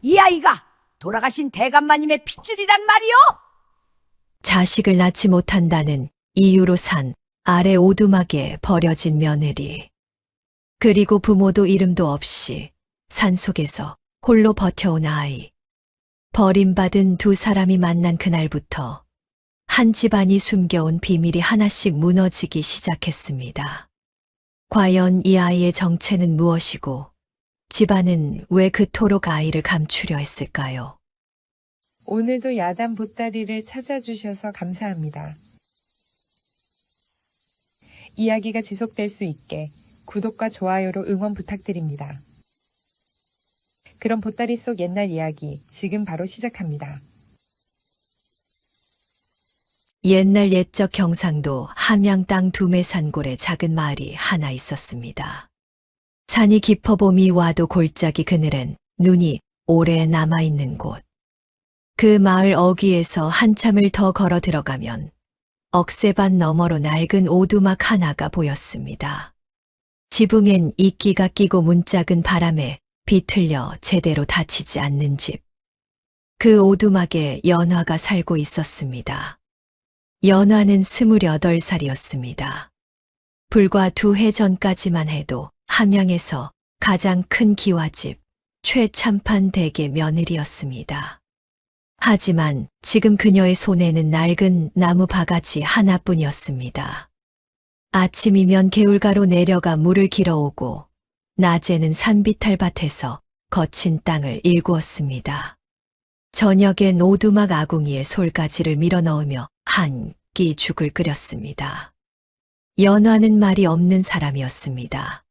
이 아이가 돌아가신 대감마님의 핏줄이란 말이오? 자식을 낳지 못한다는 이유로 산 아래 오두막에 버려진 며느리. 그리고 부모도 이름도 없이 산속에서 홀로 버텨온 아이. 버림받은 두 사람이 만난 그날부터 한 집안이 숨겨온 비밀이 하나씩 무너지기 시작했습니다. 과연 이 아이의 정체는 무엇이고 집안은 왜 그토록 아이를 감추려 했을까요? 오늘도 야단 보따리를 찾아주셔서 감사합니다. 이야기가 지속될 수 있게 구독과 좋아요로 응원 부탁드립니다. 그럼 보따리 속 옛날 이야기 지금 바로 시작합니다. 옛날 옛적 경상도 함양 땅 두매산골에 작은 마을이 하나 있었습니다. 산이 깊어 봄이 와도 골짜기 그늘엔 눈이 오래 남아있는 곳. 그 마을 어귀에서 한참을 더 걸어 들어가면 억새밭 너머로 낡은 오두막 하나가 보였습니다. 지붕엔 이끼가 끼고 문짝은 바람에 비틀려 제대로 닫히지 않는 집. 그 오두막에 연화가 살고 있었습니다. 연화는 28살이었습니다. 불과 2해 전까지만 해도 함양에서 가장 큰 기와집 최참판 댁의 며느리였습니다. 하지만 지금 그녀의 손에는 낡은 나무 바가지 하나뿐이었습니다. 아침이면 개울가로 내려가 물을 길어오고 낮에는 산비탈밭에서 거친 땅을 일구었습니다. 저녁엔 오두막 아궁이에 솔가지를 밀어넣으며 한 끼 죽을 끓였습니다. 연화는 말이 없는 사람이었습니다.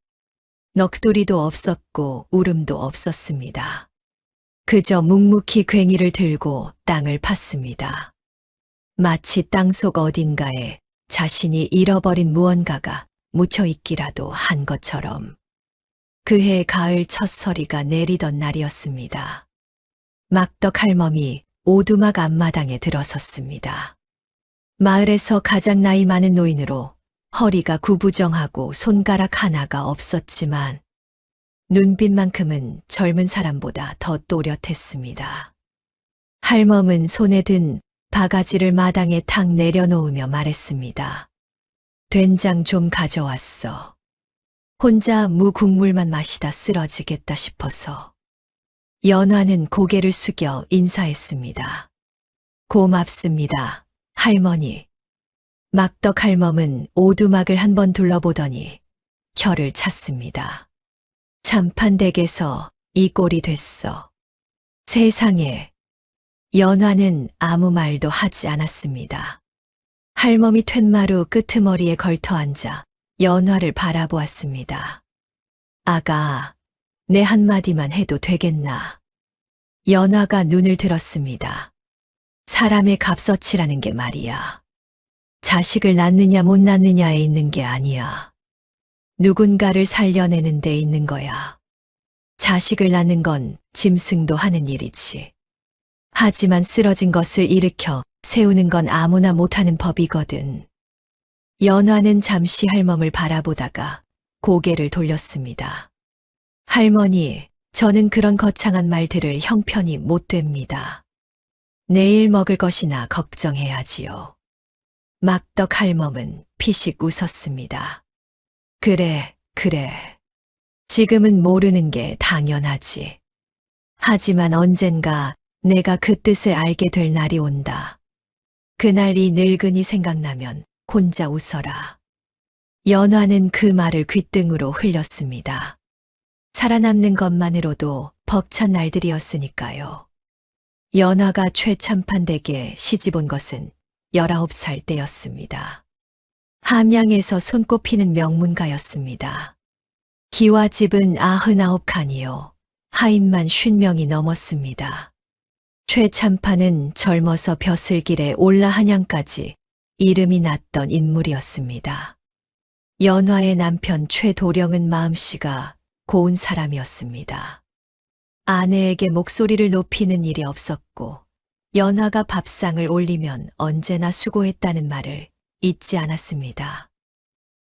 넋두리도 없었고 울음도 없었습니다. 그저 묵묵히 괭이를 들고 땅을 팠습니다. 마치 땅속 어딘가에 자신이 잃어버린 무언가가 묻혀있기라도 한 것처럼. 그해 가을 첫 서리가 내리던 날이었습니다. 막덕 할멈이 오두막 앞마당에 들어섰습니다. 마을에서 가장 나이 많은 노인으로 허리가 구부정하고 손가락 하나가 없었지만 눈빛만큼은 젊은 사람보다 더 또렷했습니다. 할멈은 손에 든 바가지를 마당에 탁 내려놓으며 말했습니다. 된장 좀 가져왔어. 혼자 무국물만 마시다 쓰러지겠다 싶어서. 연화는 고개를 숙여 인사했습니다. 고맙습니다, 할머니. 막덕 할멈은 오두막을 한번 둘러보더니 혀를 찼습니다. 참판댁에서 이 꼴이 됐어. 세상에. 연화는 아무 말도 하지 않았습니다. 할멈이 툇마루 끄트머리에 걸터 앉아 연화를 바라보았습니다. 아가, 내 한마디만 해도 되겠나? 연화가 눈을 들었습니다. 사람의 값어치라는 게 말이야. 자식을 낳느냐 못 낳느냐에 있는 게 아니야. 누군가를 살려내는 데 있는 거야. 자식을 낳는 건 짐승도 하는 일이지. 하지만 쓰러진 것을 일으켜 세우는 건 아무나 못하는 법이거든. 연화는 잠시 할멈을 바라보다가 고개를 돌렸습니다. 할머니, 저는 그런 거창한 말들을 형편이 못 됩니다. 내일 먹을 것이나 걱정해야지요. 막덕 할멈은 피식 웃었습니다. 그래, 그래. 지금은 모르는 게 당연하지. 하지만 언젠가 내가 그 뜻을 알게 될 날이 온다. 그날 이 늙은이 생각나면 혼자 웃어라. 연화는 그 말을 귓등으로 흘렸습니다. 살아남는 것만으로도 벅찬 날들이었으니까요. 연화가 최참판댁에 시집온 것은 19살 때였습니다. 함양에서 손꼽히는 명문가였습니다. 기와집은 99칸이요. 하인만 50명이 넘었습니다. 최참판은 젊어서 벼슬길에 올라 한양까지 이름이 났던 인물이었습니다. 연화의 남편 최도령은 마음씨가 고운 사람이었습니다. 아내에게 목소리를 높이는 일이 없었고 연화가 밥상을 올리면 언제나 수고했다는 말을 잊지 않았습니다.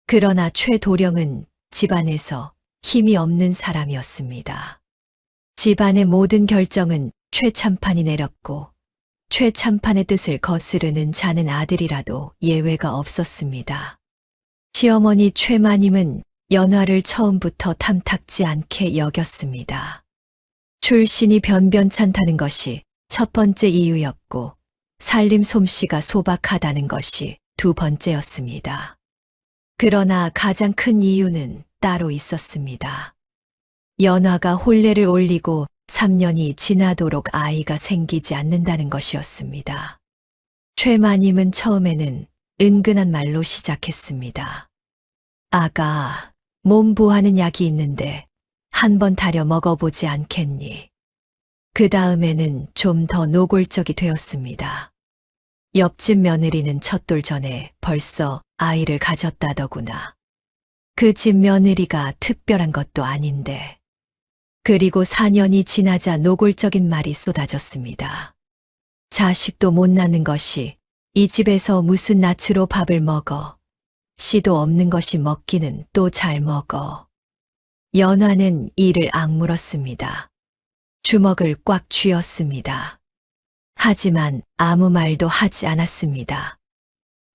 그러나 최도령은 집안에서 힘이 없는 사람이었습니다. 집안의 모든 결정은 최참판이 내렸고 최참판의 뜻을 거스르는 자는 아들이라도 예외가 없었습니다. 시어머니 최마님은 연화를 처음부터 탐탁지 않게 여겼습니다. 출신이 변변찮다는 것이 첫 번째 이유였고 살림 솜씨가 소박하다는 것이 두 번째였습니다. 그러나 가장 큰 이유는 따로 있었습니다. 연화가 혼례를 올리고 3년이 지나도록 아이가 생기지 않는다는 것이었습니다. 최마님은 처음에는 은근한 말로 시작했습니다. 아가, 몸 보하는 약이 있는데 한번 다려 먹어보지 않겠니? 그 다음에는 좀 더 노골적이 되었습니다. 옆집 며느리는 첫돌 전에 벌써 아이를 가졌다더구나. 그 집 며느리가 특별한 것도 아닌데. 그리고 4년이 지나자 노골적인 말이 쏟아졌습니다. 자식도 못 낳는 것이 이 집에서 무슨 낯으로 밥을 먹어. 씨도 없는 것이 먹기는 또 잘 먹어. 연화는 이를 악물었습니다. 주먹을 꽉 쥐었습니다. 하지만 아무 말도 하지 않았습니다.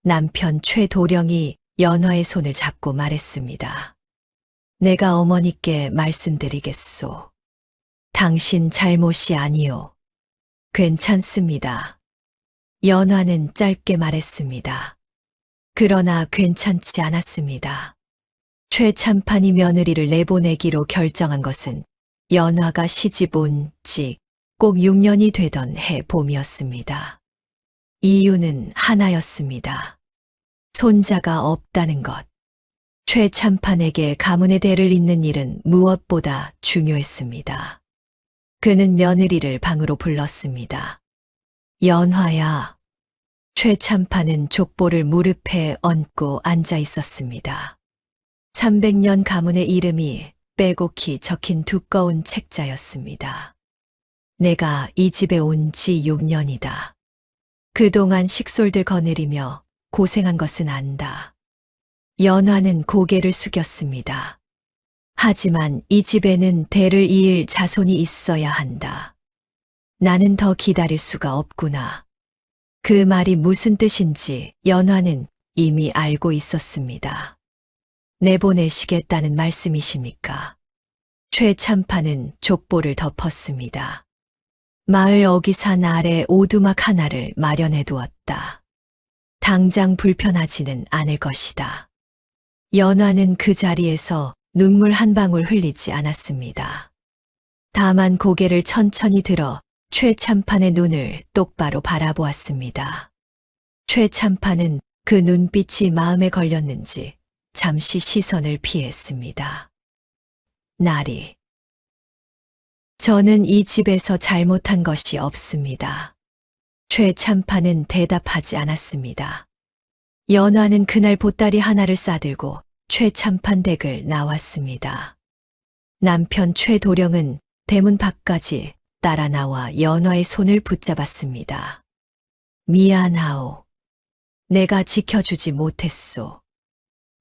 남편 최도령이 연화의 손을 잡고 말했습니다. 내가 어머니께 말씀드리겠소. 당신 잘못이 아니오. 괜찮습니다. 연화는 짧게 말했습니다. 그러나 괜찮지 않았습니다. 최참판이 며느리를 내보내기로 결정한 것은 연화가 시집 온 지 꼭 6년이 되던 해 봄이었습니다. 이유는 하나였습니다. 손자가 없다는 것. 최참판에게 가문의 대를 잇는 일은 무엇보다 중요했습니다. 그는 며느리를 방으로 불렀습니다. 연화야. 최참판은 족보를 무릎에 얹고 앉아 있었습니다. 300년 가문의 이름이 빼곡히 적힌 두꺼운 책자였습니다. 내가 이 집에 온 지 6년이다. 그동안 식솔들 거느리며 고생한 것은 안다. 연화는 고개를 숙였습니다. 하지만 이 집에는 대를 이을 자손이 있어야 한다. 나는 더 기다릴 수가 없구나. 그 말이 무슨 뜻인지 연화는 이미 알고 있었습니다. 내보내시겠다는 말씀이십니까? 최참판은 족보를 덮었습니다. 마을 어기산 아래 오두막 하나를 마련해 두었다. 당장 불편하지는 않을 것이다. 연화는 그 자리에서 눈물 한 방울 흘리지 않았습니다. 다만 고개를 천천히 들어 최참판의 눈을 똑바로 바라보았습니다. 최참판은 그 눈빛이 마음에 걸렸는지 잠시 시선을 피했습니다. 나리. 저는 이 집에서 잘못한 것이 없습니다. 최참판은 대답하지 않았습니다. 연화는 그날 보따리 하나를 싸들고 최참판 댁을 나왔습니다. 남편 최도령은 대문 밖까지 따라 나와 연화의 손을 붙잡았습니다. 미안하오. 내가 지켜주지 못했소.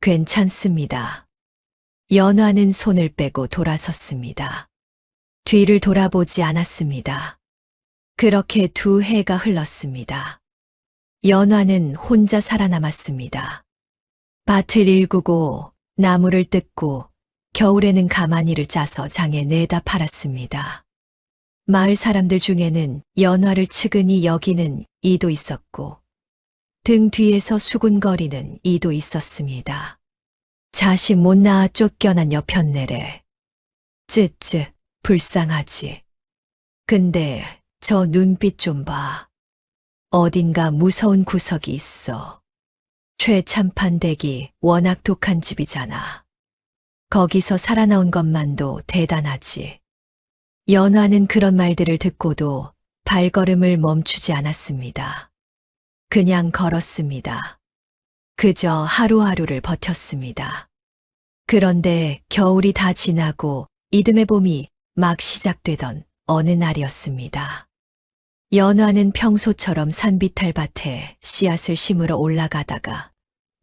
괜찮습니다. 연화는 손을 빼고 돌아섰습니다. 뒤를 돌아보지 않았습니다. 그렇게 2해가 흘렀습니다. 연화는 혼자 살아남았습니다. 밭을 일구고 나무를 뜯고 겨울에는 가마니를 짜서 장에 내다 팔았습니다. 마을 사람들 중에는 연화를 측은히 여기는 이도 있었고 등 뒤에서 수군거리는 이도 있었습니다. 자식 못 낳아 쫓겨난 여편네래. 쯧쯧 불쌍하지. 근데 저 눈빛 좀 봐. 어딘가 무서운 구석이 있어. 최참판 댁이 워낙 독한 집이잖아. 거기서 살아나온 것만도 대단하지. 연화는 그런 말들을 듣고도 발걸음을 멈추지 않았습니다. 그냥 걸었습니다. 그저 하루하루를 버텼습니다. 그런데 겨울이 다 지나고 이듬해 봄이 막 시작되던 어느 날이었습니다. 연화는 평소처럼 산비탈밭에 씨앗을 심으러 올라가다가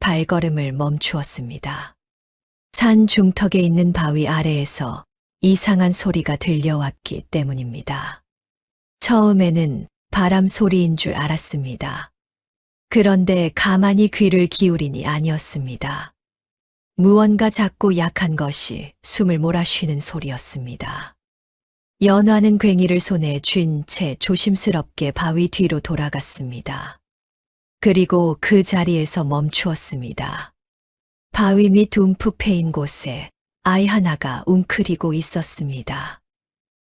발걸음을 멈추었습니다. 산 중턱에 있는 바위 아래에서 이상한 소리가 들려왔기 때문입니다. 처음에는 바람 소리인 줄 알았습니다. 그런데 가만히 귀를 기울이니 아니었습니다. 무언가 작고 약한 것이 숨을 몰아쉬는 소리였습니다. 연화는 괭이를 손에 쥔 채 조심스럽게 바위 뒤로 돌아갔습니다. 그리고 그 자리에서 멈추었습니다. 바위 밑 움푹 패인 곳에 아이 하나가 웅크리고 있었습니다.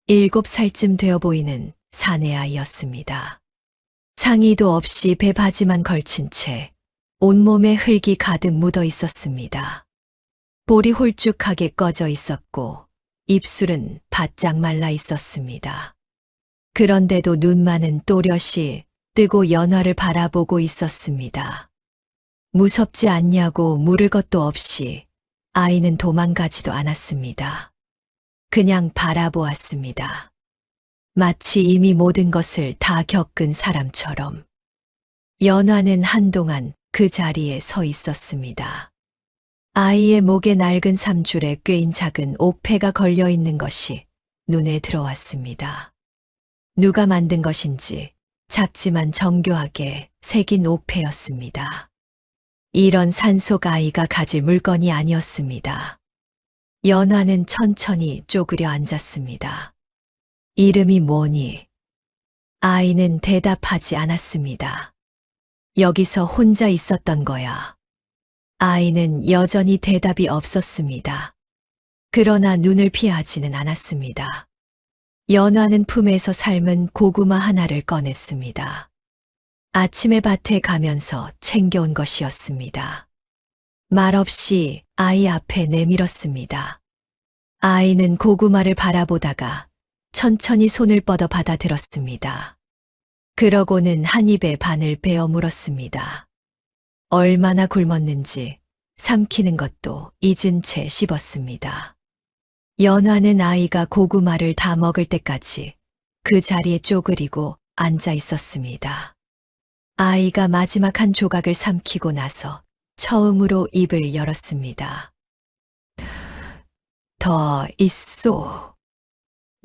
7살쯤 되어 보이는 사내 아이였습니다. 상의도 없이 배 바지만 걸친 채 온몸에 흙이 가득 묻어 있었습니다. 볼이 홀쭉하게 꺼져 있었고 입술은 바짝 말라 있었습니다. 그런데도 눈만은 또렷이 뜨고 연화를 바라보고 있었습니다. 무섭지 않냐고 물을 것도 없이 아이는 도망가지도 않았습니다. 그냥 바라보았습니다. 마치 이미 모든 것을 다 겪은 사람처럼. 연화는 한동안 그 자리에 서 있었습니다. 아이의 목에 낡은 삼줄에 꿰인 작은 옥패가 걸려 있는 것이 눈에 들어왔습니다. 누가 만든 것인지 작지만 정교하게 새긴 옥패였습니다. 이런 산속 아이가 가질 물건이 아니었습니다. 연화는 천천히 쪼그려 앉았습니다. 이름이 뭐니? 아이는 대답하지 않았습니다. 여기서 혼자 있었던 거야. 아이는 여전히 대답이 없었습니다. 그러나 눈을 피하지는 않았습니다. 연화는 품에서 삶은 고구마 하나를 꺼냈습니다. 아침에 밭에 가면서 챙겨온 것이었습니다. 말없이 아이 앞에 내밀었습니다. 아이는 고구마를 바라보다가 천천히 손을 뻗어 받아들었습니다. 그러고는 한 입에 반을 베어 물었습니다. 얼마나 굶었는지 삼키는 것도 잊은 채 씹었습니다. 연화는 아이가 고구마를 다 먹을 때까지 그 자리에 쪼그리고 앉아 있었습니다. 아이가 마지막 한 조각을 삼키고 나서 처음으로 입을 열었습니다. 더 있소.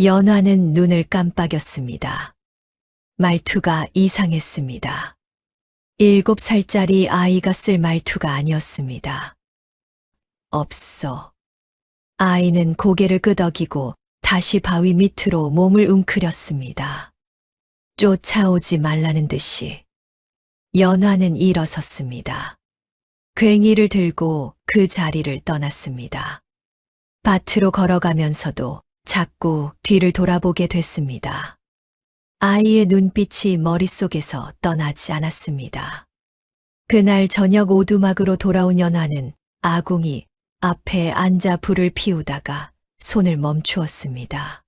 연화는 눈을 깜빡였습니다. 말투가 이상했습니다. 7살짜리 아이가 쓸 말투가 아니었습니다. 없어. 아이는 고개를 끄덕이고 다시 바위 밑으로 몸을 웅크렸습니다. 쫓아오지 말라는 듯이. 연화는 일어섰습니다. 괭이를 들고 그 자리를 떠났습니다. 밭으로 걸어가면서도 자꾸 뒤를 돌아보게 됐습니다. 아이의 눈빛이 머릿속에서 떠나지 않았습니다. 그날 저녁 오두막으로 돌아온 연화는 아궁이 앞에 앉아 불을 피우다가 손을 멈추었습니다.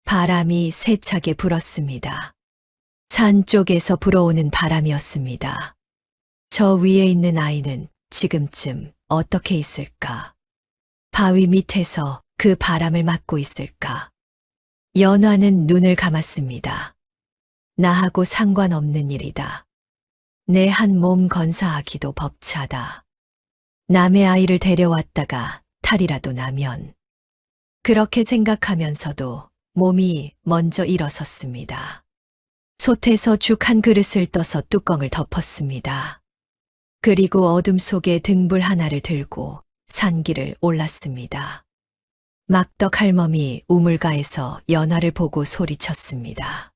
바람이 세차게 불었습니다. 산 쪽에서 불어오는 바람이었습니다. 저 위에 있는 아이는 지금쯤 어떻게 있을까? 바위 밑에서 그 바람을 맞고 있을까? 연화는 눈을 감았습니다. 나하고 상관없는 일이다. 내 한 몸 건사하기도 벅차다. 남의 아이를 데려왔다가 탈이라도 나면. 그렇게 생각하면서도 몸이 먼저 일어섰습니다. 솥에서 죽 한 그릇을 떠서 뚜껑을 덮었습니다. 그리고 어둠 속에 등불 하나를 들고 산길을 올랐습니다. 막덕 할멈이 우물가에서 연화를 보고 소리쳤습니다.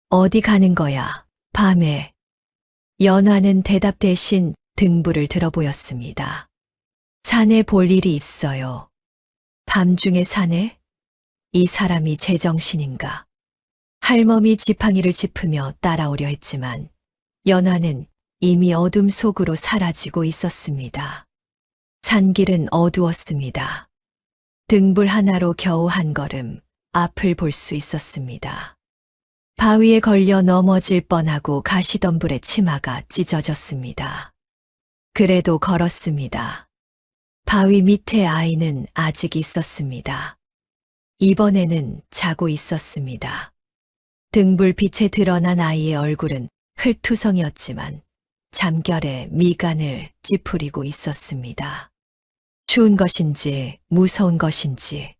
어디 가는 거야, 밤에. 연화는 대답 대신 등불을 들어 보였습니다. 산에 볼 일이 있어요. 밤중에 산에? 이 사람이 제정신인가? 할멈이 지팡이를 짚으며 따라오려 했지만 연화는 이미 어둠 속으로 사라지고 있었습니다. 산길은 어두웠습니다. 등불 하나로 겨우 한 걸음 앞을 볼 수 있었습니다. 바위에 걸려 넘어질 뻔하고 가시덤불에 치마가 찢어졌습니다. 그래도 걸었습니다. 바위 밑에 아이는 아직 있었습니다. 이번에는 자고 있었습니다. 등불 빛에 드러난 아이의 얼굴은 흙투성이었지만 잠결에 미간을 찌푸리고 있었습니다. 추운 것인지 무서운 것인지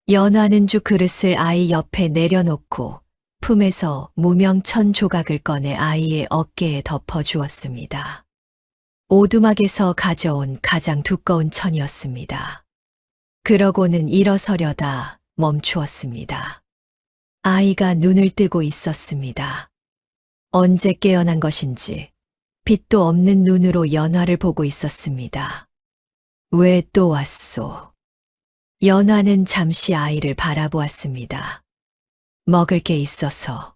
연화는 주 그릇을 아이 옆에 내려놓고 품에서 무명천 조각을 꺼내 아이의 어깨에 덮어 주었습니다. 오두막에서 가져온 가장 두꺼운 천이었습니다. 그러고는 일어서려다 멈추었습니다. 아이가 눈을 뜨고 있었습니다. 언제 깨어난 것인지 빛도 없는 눈으로 연화를 보고 있었습니다. 왜 또 왔소? 연화는 잠시 아이를 바라보았습니다. 먹을 게 있어서.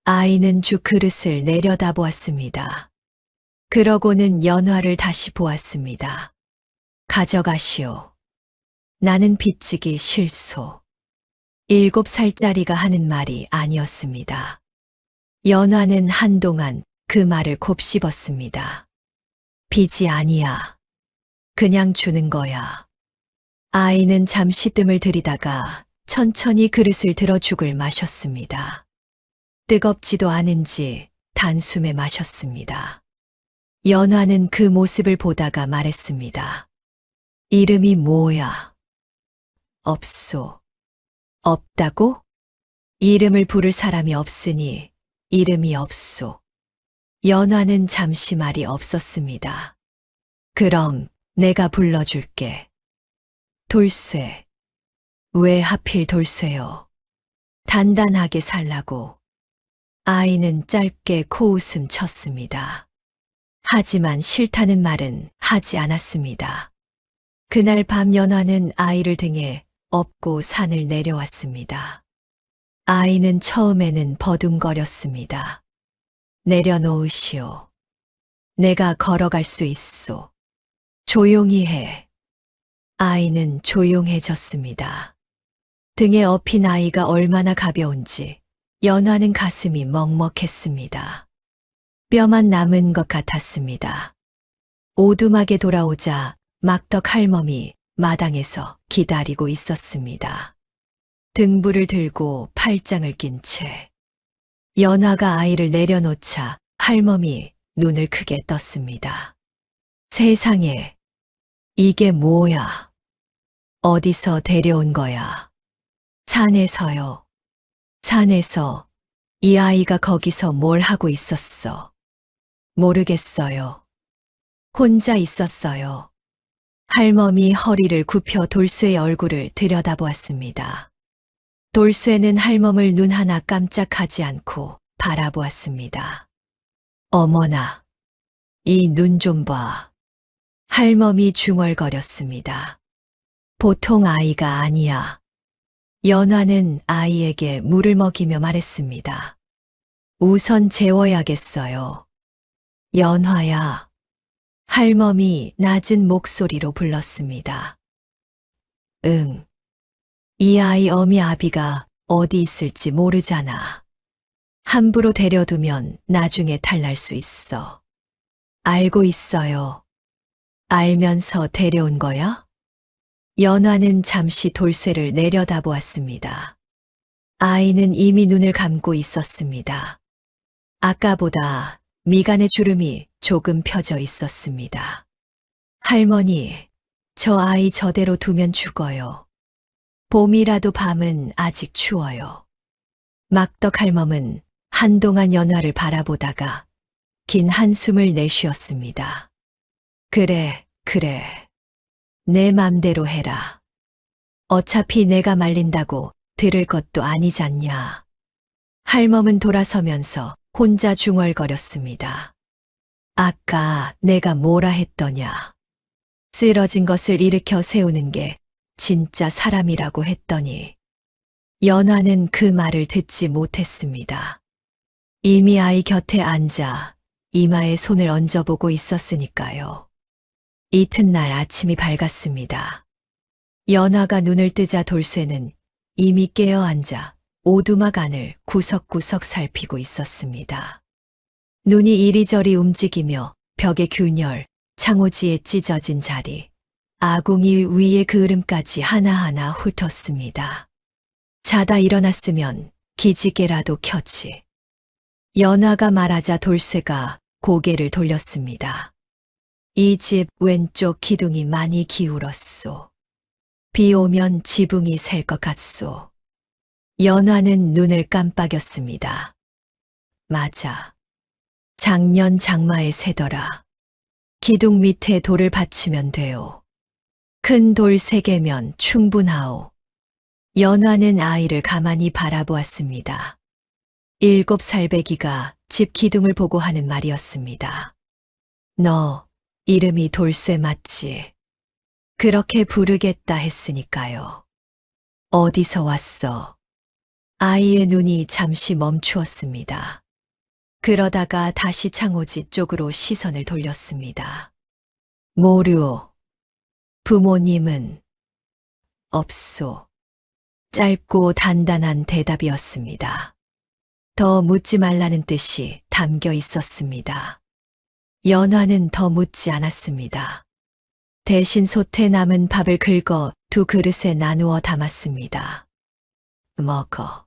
아이는 주 그릇을 내려다보았습니다. 그러고는 연화를 다시 보았습니다. 가져가시오. 나는 빚지기 싫소. 7살짜리가 하는 말이 아니었습니다. 연화는 한동안 그 말을 곱씹었습니다. 빚이 아니야. 그냥 주는 거야. 아이는 잠시 뜸을 들이다가 천천히 그릇을 들어 죽을 마셨습니다. 뜨겁지도 않은지 단숨에 마셨습니다. 연화는 그 모습을 보다가 말했습니다. 이름이 뭐야? 없소. 없다고? 이름을 부를 사람이 없으니 이름이 없소. 연화는 잠시 말이 없었습니다. 그럼 내가 불러줄게. 돌쇠. 왜 하필 돌쇠요? 단단하게 살라고. 아이는 짧게 코웃음 쳤습니다. 하지만 싫다는 말은 하지 않았습니다. 그날 밤 연화는 아이를 등에 업고 산을 내려왔습니다. 아이는 처음에는 버둥거렸습니다. 내려놓으시오. 내가 걸어갈 수 있소. 조용히 해. 아이는 조용해졌습니다. 등에 업힌 아이가 얼마나 가벼운지 연화는 가슴이 먹먹했습니다. 뼈만 남은 것 같았습니다. 오두막에 돌아오자 막덕 할멈이 마당에서 기다리고 있었습니다. 등불을 들고 팔짱을 낀 채. 연화가 아이를 내려놓자 할멈이 눈을 크게 떴습니다. 세상에, 이게 뭐야? 어디서 데려온 거야? 산에서요. 산에서 이 아이가 거기서 뭘 하고 있었어? 모르겠어요. 혼자 있었어요. 할멈이 허리를 굽혀 돌쇠의 얼굴을 들여다보았습니다. 돌쇠는 할멈을 눈 하나 깜짝하지 않고 바라보았습니다. 어머나, 이 눈 좀 봐. 할멈이 중얼거렸습니다. 보통 아이가 아니야. 연화는 아이에게 물을 먹이며 말했습니다. 우선 재워야겠어요. 연화야. 할멈이 낮은 목소리로 불렀습니다. 응. 이 아이 어미 아비가 어디 있을지 모르잖아. 함부로 데려두면 나중에 탈날 수 있어. 알고 있어요. 알면서 데려온 거야? 연화는 잠시 돌쇠를 내려다보았습니다. 아이는 이미 눈을 감고 있었습니다. 아까보다 미간의 주름이 조금 펴져 있었습니다. 할머니, 저 아이 저대로 두면 죽어요. 봄이라도 밤은 아직 추워요. 막덕 할멈은 한동안 연화를 바라보다가 긴 한숨을 내쉬었습니다. 그래, 그래. 내 맘대로 해라. 어차피 내가 말린다고 들을 것도 아니잖냐. 할멈은 돌아서면서 혼자 중얼거렸습니다. 아까 내가 뭐라 했더냐. 쓰러진 것을 일으켜 세우는 게 진짜 사람이라고 했더니 연화는 그 말을 듣지 못했습니다. 이미 아이 곁에 앉아 이마에 손을 얹어보고 있었으니까요. 이튿날 아침이 밝았습니다. 연화가 눈을 뜨자 돌쇠는 이미 깨어 앉아 오두막 안을 구석구석 살피고 있었습니다. 눈이 이리저리 움직이며 벽의 균열, 창호지에 찢어진 자리, 아궁이 위의 그을음까지 하나하나 훑었습니다. 자다 일어났으면 기지개라도 켜지. 연화가 말하자 돌쇠가 고개를 돌렸습니다. 이 집 왼쪽 기둥이 많이 기울었소. 비 오면 지붕이 셀 것 같소. 연화는 눈을 깜빡였습니다. 맞아. 작년 장마에 새더라. 기둥 밑에 돌을 받치면 돼요. 큰 돌 3개면 충분하오. 연화는 아이를 가만히 바라보았습니다. 7살 배기가 집 기둥을 보고 하는 말이었습니다. 너 이름이 돌쇠 맞지? 그렇게 부르겠다 했으니까요. 어디서 왔어? 아이의 눈이 잠시 멈추었습니다. 그러다가 다시 창호지 쪽으로 시선을 돌렸습니다. 모르오. 부모님은 없소. 짧고 단단한 대답이었습니다. 더 묻지 말라는 뜻이 담겨 있었습니다. 연화는 더 묻지 않았습니다. 대신 솥에 남은 밥을 긁어 2 그릇에 나누어 담았습니다. 먹어.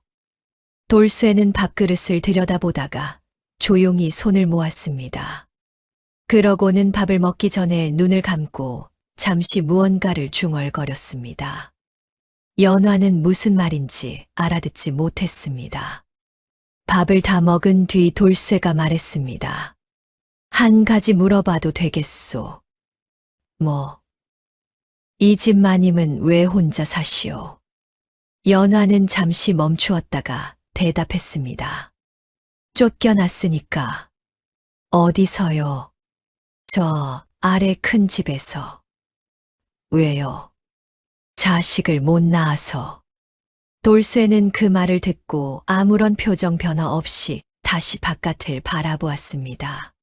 돌쇠는 밥그릇을 들여다보다가 조용히 손을 모았습니다. 그러고는 밥을 먹기 전에 눈을 감고 잠시 무언가를 중얼거렸습니다. 연화는 무슨 말인지 알아듣지 못했습니다. 밥을 다 먹은 뒤 돌쇠가 말했습니다. 한 가지 물어봐도 되겠소? 뭐? 이 집 마님은 왜 혼자 사시오? 연화는 잠시 멈추었다가 대답했습니다. 쫓겨났으니까. 어디서요? 저 아래 큰 집에서. 왜요? 자식을 못 낳아서. 돌쇠는 그 말을 듣고 아무런 표정 변화 없이 다시 바깥을 바라보았습니다.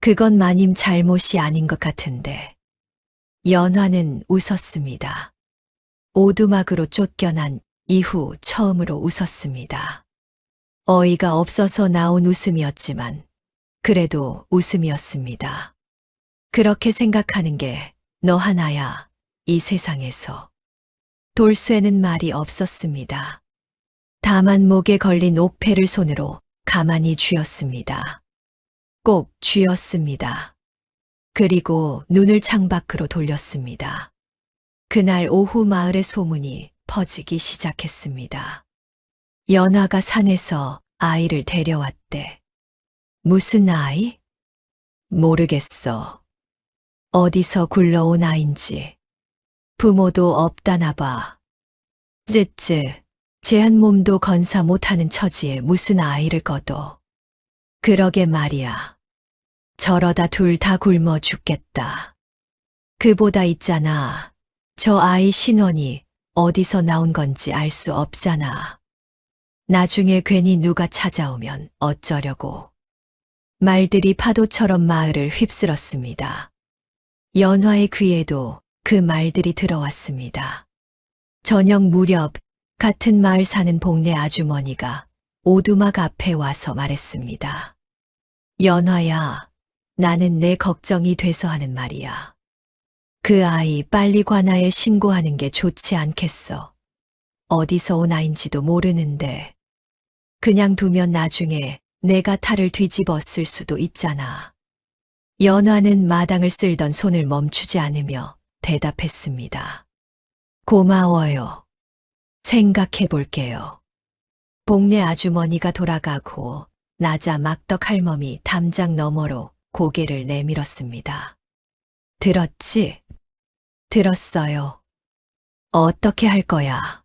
그건 마님 잘못이 아닌 것 같은데. 연화는 웃었습니다. 오두막으로 쫓겨난 이후 처음으로 웃었습니다. 어이가 없어서 나온 웃음이었지만 그래도 웃음이었습니다. 그렇게 생각하는 게 너 하나야, 이 세상에서. 돌쇠는 말이 없었습니다. 다만 목에 걸린 옥패를 손으로 가만히 쥐었습니다. 꼭 쥐었습니다. 그리고 눈을 창밖으로 돌렸습니다. 그날 오후 마을의 소문이 퍼지기 시작했습니다. 연화가 산에서 아이를 데려왔대. 무슨 아이? 모르겠어. 어디서 굴러온 아인지. 부모도 없다나 봐. 쯔쯔, 제 한 몸도 건사 못하는 처지에 무슨 아이를 거둬. 그러게 말이야. 저러다 둘 다 굶어 죽겠다. 그보다 있잖아. 저 아이 신원이 어디서 나온 건지 알 수 없잖아. 나중에 괜히 누가 찾아오면 어쩌려고. 말들이 파도처럼 마을을 휩쓸었습니다. 연화의 귀에도 그 말들이 들어왔습니다. 저녁 무렵 같은 마을 사는 복내 아주머니가 오두막 앞에 와서 말했습니다. 연화야, 나는 내 걱정이 돼서 하는 말이야. 그 아이 빨리 관아에 신고하는 게 좋지 않겠어. 어디서 온 아인지도 모르는데. 그냥 두면 나중에 내가 탈을 뒤집어 쓸 수도 있잖아. 연화는 마당을 쓸던 손을 멈추지 않으며 대답했습니다. 고마워요. 생각해 볼게요. 복내 아주머니가 돌아가고 나자 막덕 할멈이 담장 너머로 고개를 내밀었습니다. 들었지? 들었어요. 어떻게 할 거야?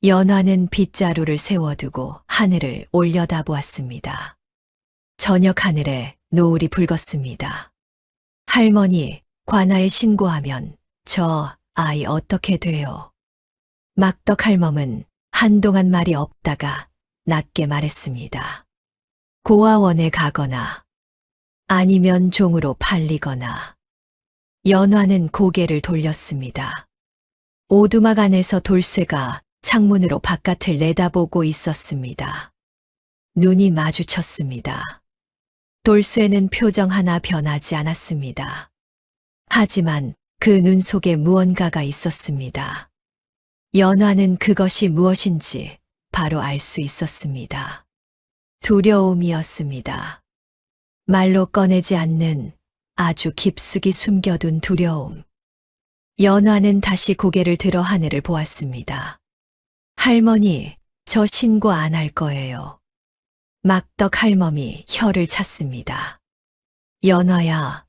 연화는 빗자루를 세워두고 하늘을 올려다보았습니다. 저녁 하늘에 노을이 붉었습니다. 할머니, 관아에 신고하면 저 아이 어떻게 돼요? 막덕 할멈은 한동안 말이 없다가 낮게 말했습니다. 고아원에 가거나 아니면 종으로 팔리거나. 연화는 고개를 돌렸습니다. 오두막 안에서 돌쇠가 창문으로 바깥을 내다보고 있었습니다. 눈이 마주쳤습니다. 돌쇠는 표정 하나 변하지 않았습니다. 하지만 그 눈 속에 무언가가 있었습니다. 연화는 그것이 무엇인지 바로 알 수 있었습니다. 두려움이었습니다. 말로 꺼내지 않는 아주 깊숙이 숨겨둔 두려움. 연화는 다시 고개를 들어 하늘을 보았습니다. 할머니, 저 신고 안 할 거예요. 막덕 할멈이 혀를 찼습니다. 연화야,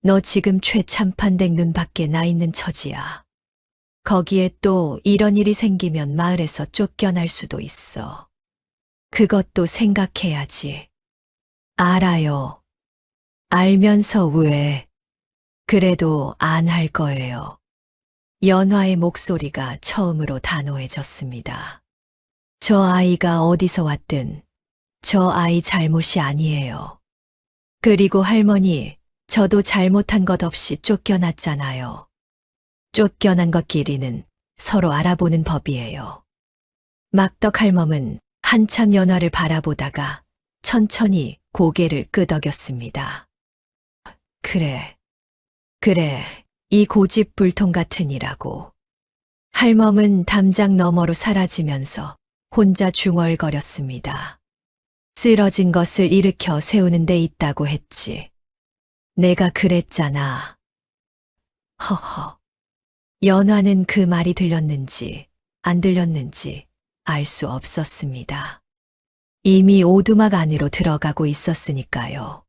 너 지금 최참판댁 눈 밖에 나 있는 처지야. 거기에 또 이런 일이 생기면 마을에서 쫓겨날 수도 있어. 그것도 생각해야지. 알아요. 알면서 왜? 그래도 안 할 거예요. 연화의 목소리가 처음으로 단호해졌습니다. 저 아이가 어디서 왔든 저 아이 잘못이 아니에요. 그리고 할머니, 저도 잘못한 것 없이 쫓겨났잖아요. 쫓겨난 것끼리는 서로 알아보는 법이에요. 막덕 할멈은 한참 연화를 바라보다가 천천히 고개를 끄덕였습니다. 그래, 이 고집불통 같은 이라고. 할멈은 담장 너머로 사라지면서 혼자 중얼거렸습니다. 쓰러진 것을 일으켜 세우는 데 있다고 했지. 내가 그랬잖아. 허허. 연화는 그 말이 들렸는지 안 들렸는지 알 수 없었습니다. 이미 오두막 안으로 들어가고 있었으니까요.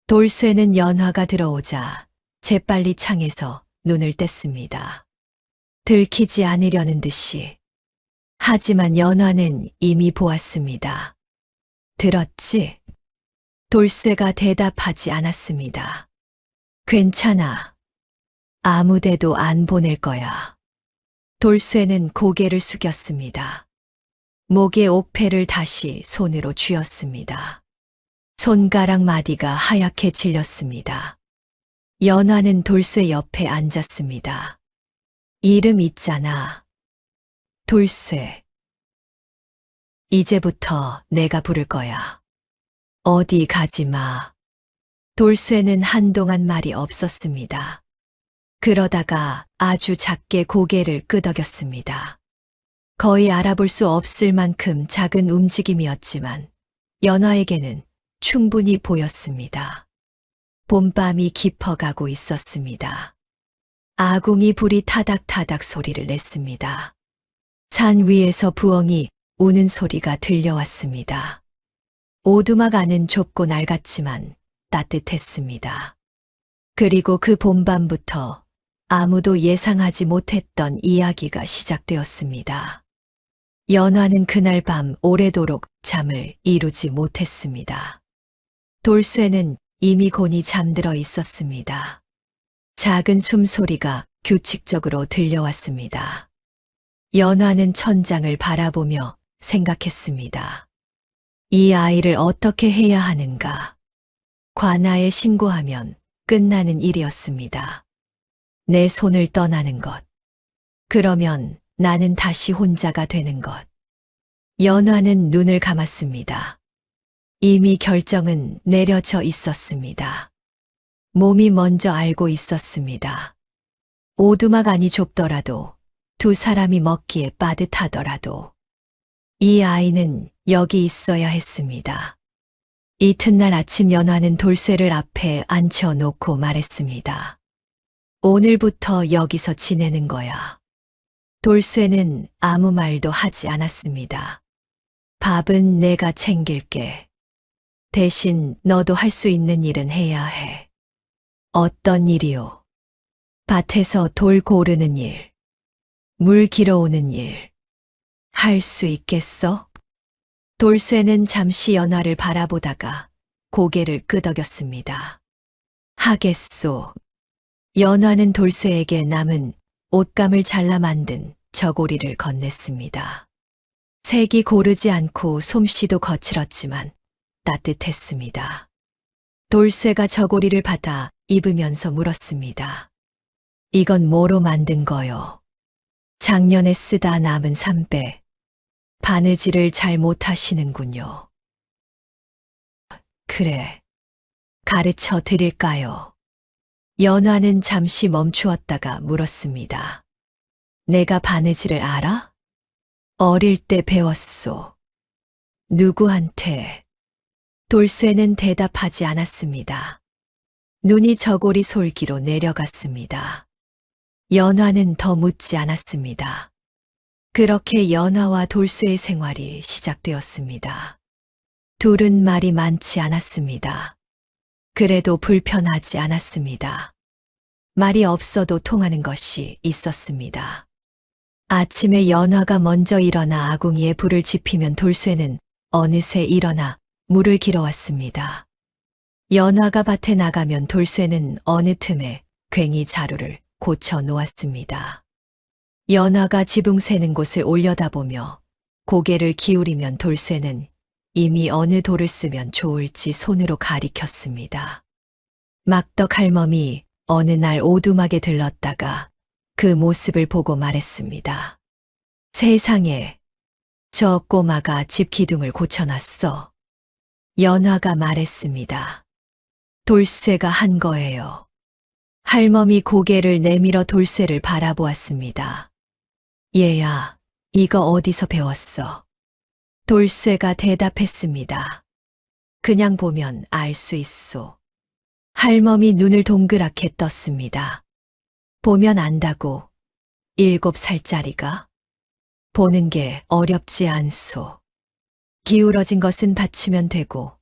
돌쇠는 연화가 들어오자 재빨리 창에서 눈을 뗐습니다. 들키지 않으려는 듯이. 하지만 연화는 이미 보았습니다. 들었지? 돌쇠가 대답하지 않았습니다. 괜찮아. 아무데도 안 보낼 거야. 돌쇠는 고개를 숙였습니다. 목에 옥패를 다시 손으로 쥐었습니다. 손가락 마디가 하얗게 질렸습니다. 연화는 돌쇠 옆에 앉았습니다. 이름 있잖아. 돌쇠. 이제부터 내가 부를 거야. 어디 가지 마. 돌쇠는 한동안 말이 없었습니다. 그러다가 아주 작게 고개를 끄덕였습니다. 거의 알아볼 수 없을 만큼 작은 움직임이었지만 연화에게는 충분히 보였습니다. 봄밤이 깊어가고 있었습니다. 아궁이 불이 타닥타닥 소리를 냈습니다. 산 위에서 부엉이 우는 소리가 들려왔습니다. 오두막 안은 좁고 낡았지만 따뜻했습니다. 그리고 그 봄밤부터 아무도 예상하지 못했던 이야기가 시작되었습니다. 연화는 그날 밤 오래도록 잠을 이루지 못했습니다. 돌쇠는 이미 곤히 잠들어 있었습니다. 작은 숨소리가 규칙적으로 들려왔습니다. 연화는 천장을 바라보며 생각했습니다. 이 아이를 어떻게 해야 하는가? 관아에 신고하면 끝나는 일이었습니다. 내 손을 떠나는 것. 그러면 나는 다시 혼자가 되는 것. 연화는 눈을 감았습니다. 이미 결정은 내려져 있었습니다. 몸이 먼저 알고 있었습니다. 오두막 안이 좁더라도 두 사람이 먹기에 빠듯하더라도 이 아이는 여기 있어야 했습니다. 이튿날 아침 연화는 돌쇠를 앞에 앉혀놓고 말했습니다. 오늘부터 여기서 지내는 거야. 돌쇠는 아무 말도 하지 않았습니다. 밥은 내가 챙길게. 대신 너도 할 수 있는 일은 해야 해. 어떤 일이요? 밭에서 돌 고르는 일, 물 길어오는 일. 할 수 있겠어? 돌쇠는 잠시 연화를 바라보다가 고개를 끄덕였습니다. 하겠소. 연화는 돌쇠에게 남은 옷감을 잘라 만든 저고리를 건넸습니다. 색이 고르지 않고 솜씨도 거칠었지만 따뜻했습니다. 돌쇠가 저고리를 받아 입으면서 물었습니다. 이건 뭐로 만든 거요? 작년에 쓰다 남은 삼배. 바느질을 잘 못하시는군요. 그래. 가르쳐 드릴까요? 연화는 잠시 멈추었다가 물었습니다. 내가 바느질을 알아? 어릴 때 배웠소. 누구한테? 돌쇠는 대답하지 않았습니다. 눈이 저고리 솔기로 내려갔습니다. 연화는 더 묻지 않았습니다. 그렇게 연화와 돌쇠의 생활이 시작되었습니다. 둘은 말이 많지 않았습니다. 그래도 불편하지 않았습니다. 말이 없어도 통하는 것이 있었습니다. 아침에 연화가 먼저 일어나 아궁이에 불을 지피면 돌쇠는 어느새 일어나 물을 길어왔습니다. 연화가 밭에 나가면 돌쇠는 어느 틈에 괭이 자루를 고쳐 놓았습니다. 연화가 지붕 새는 곳을 올려다보며 고개를 기울이면 돌쇠는 이미 어느 돌을 쓰면 좋을지 손으로 가리켰습니다. 막덕 할멈이 어느 날 오두막에 들렀다가 그 모습을 보고 말했습니다. 세상에, 저 꼬마가 집 기둥을 고쳐놨어. 연화가 말했습니다. 돌쇠가 한 거예요. 할멈이 고개를 내밀어 돌쇠를 바라보았습니다. 얘야, 이거 어디서 배웠어? 돌쇠가 대답했습니다. 그냥 보면 알 수 있소. 할멈이 눈을 동그랗게 떴습니다. 보면 안다고, 7살짜리가? 보는 게 어렵지 않소. 기울어진 것은 받치면 되고,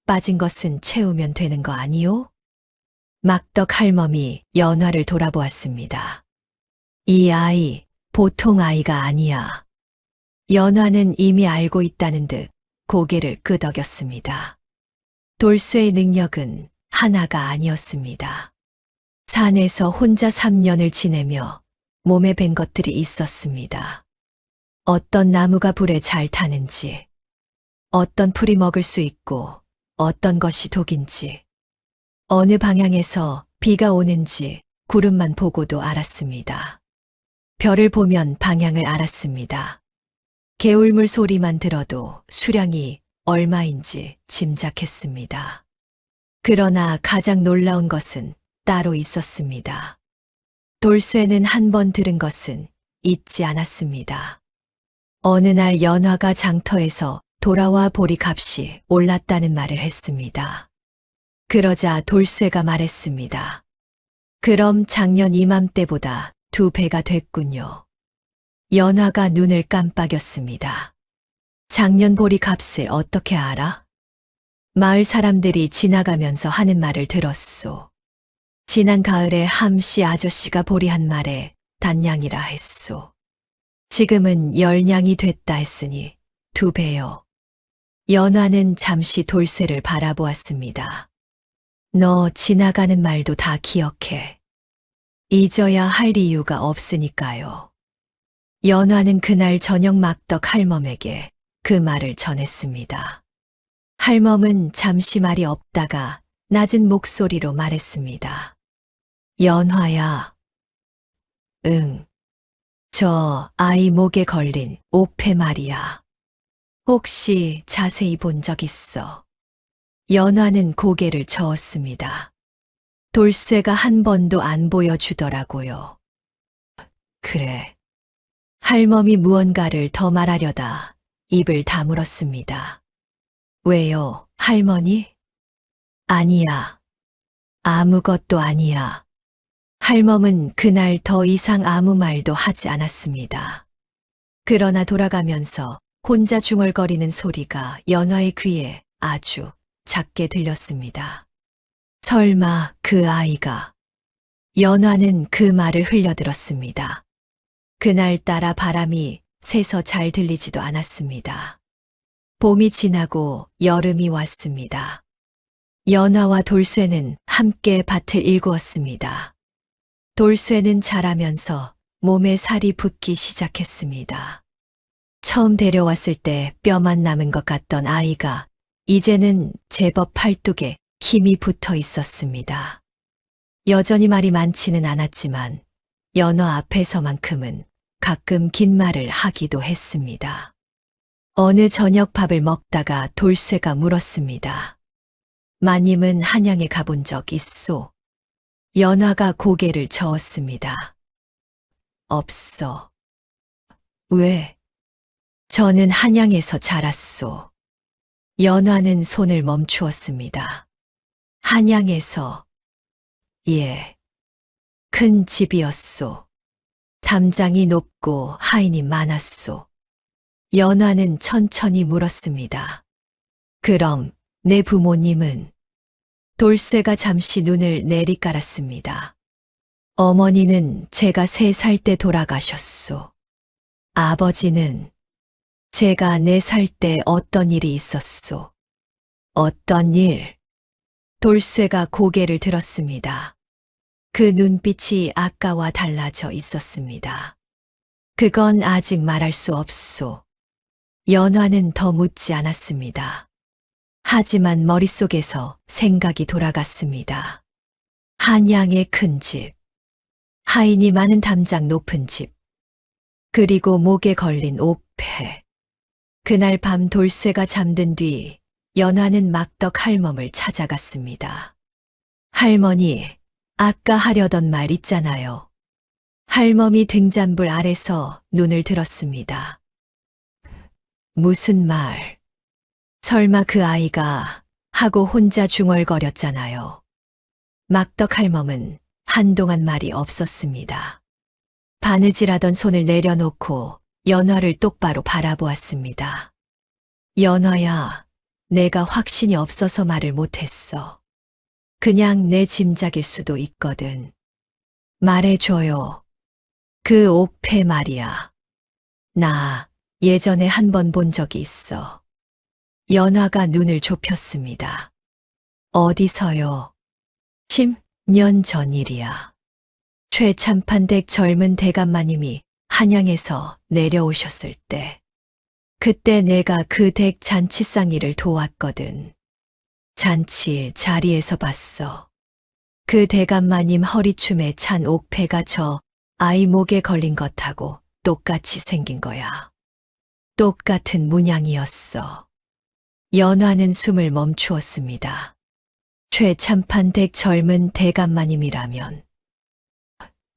빠진 것은 채우면 되는 거 아니요? 막덕 할멈이 연화를 돌아보았습니다. 이 아이, 보통 아이가 아니야. 연화는 이미 알고 있다는 듯 고개를 끄덕였습니다. 돌쇠의 능력은 하나가 아니었습니다. 산에서 혼자 3년을 지내며 몸에 밴 것들이 있었습니다. 어떤 나무가 불에 잘 타는지, 어떤 풀이 먹을 수 있고 어떤 것이 독인지, 어느 방향에서 비가 오는지 구름만 보고도 알았습니다. 별을 보면 방향을 알았습니다. 개울물 소리만 들어도 수량이 얼마인지 짐작했습니다. 그러나 가장 놀라운 것은 따로 있었습니다. 돌쇠는 한 번 들은 것은 잊지 않았습니다. 어느 날 연화가 장터에서 돌아와 보리 값이 올랐다는 말을 했습니다. 그러자 돌쇠가 말했습니다. 그럼 작년 이맘때보다 2배가 됐군요. 연화가 눈을 깜빡였습니다. 작년 보리 값을 어떻게 알아? 마을 사람들이 지나가면서 하는 말을 들었소. 지난 가을에 함씨 아저씨가 보리 한 말에 단냥이라 했소. 지금은 10냥이 됐다 했으니 2배요. 연화는 잠시 돌쇠를 바라보았습니다. 너 지나가는 말도 다 기억해. 잊어야 할 이유가 없으니까요. 연화는 그날 저녁 막덕 할멈에게 그 말을 전했습니다. 할멈은 잠시 말이 없다가 낮은 목소리로 말했습니다. 연화야. 응. 저 아이 목에 걸린 옥패 말이야. 혹시 자세히 본 적 있어? 연화는 고개를 저었습니다. 돌쇠가 한 번도 안 보여주더라고요. 그래. 할멈이 무언가를 더 말하려다 입을 다물었습니다. 왜요, 할머니? 아니야. 아무것도 아니야. 할멈은 그날 더 이상 아무 말도 하지 않았습니다. 그러나 돌아가면서 혼자 중얼거리는 소리가 연화의 귀에 아주 작게 들렸습니다. 설마 그 아이가. 연화는 그 말을 흘려들었습니다. 그날따라 바람이 세서 잘 들리지도 않았습니다. 봄이 지나고 여름이 왔습니다. 연화와 돌쇠는 함께 밭을 일구었습니다. 돌쇠는 자라면서 몸에 살이 붙기 시작했습니다. 처음 데려왔을 때 뼈만 남은 것 같던 아이가 이제는 제법 팔뚝에 힘이 붙어 있었습니다. 여전히 말이 많지는 않았지만 연화 앞에서만큼은 가끔 긴 말을 하기도 했습니다. 어느 저녁 밥을 먹다가 돌쇠가 물었습니다. 마님은 한양에 가본 적 있소? 연화가 고개를 저었습니다. 없어. 왜? 저는 한양에서 자랐소. 연화는 손을 멈추었습니다. 한양에서. 예. 큰 집이었소. 담장이 높고 하인이 많았소. 연화는 천천히 물었습니다. 그럼 내 부모님은? 돌쇠가 잠시 눈을 내리깔았습니다. 어머니는 제가 3살 때 돌아가셨소. 아버지는 제가 4살 때 어떤 일이 있었소. 어떤 일? 돌쇠가 고개를 들었습니다. 그 눈빛이 아까와 달라져 있었습니다. 그건 아직 말할 수 없소. 연화는 더 묻지 않았습니다. 하지만 머릿속에서 생각이 돌아갔습니다. 한양의 큰 집, 하인이 많은 담장 높은 집, 그리고 목에 걸린 옥패. 그날 밤 돌쇠가 잠든 뒤 연화는 막덕 할멈을 찾아갔습니다. 할머니, 아까 하려던 말 있잖아요. 할멈이 등잔불 아래서 눈을 들었습니다. 무슨 말? 설마 그 아이가 하고 혼자 중얼거렸잖아요. 막덕 할멈은 한동안 말이 없었습니다. 바느질하던 손을 내려놓고 연화를 똑바로 바라보았습니다. 연화야, 내가 확신이 없어서 말을 못했어. 그냥 내 짐작일 수도 있거든. 말해줘요. 그 옥패 말이야. 나 예전에 한 번 본 적이 있어. 연화가 눈을 좁혔습니다. 어디서요? 10년 전 일이야. 최참판댁 젊은 대감마님이 한양에서 내려오셨을 때. 그때 내가 그 댁 잔치상일을 도왔거든. 잔치 자리에서 봤어. 그 대감마님 허리춤에 찬 옥패가 저 아이 목에 걸린 것하고 똑같이 생긴 거야. 똑같은 문양이었어. 연화는 숨을 멈추었습니다. 최참판댁 젊은 대감마님이라면.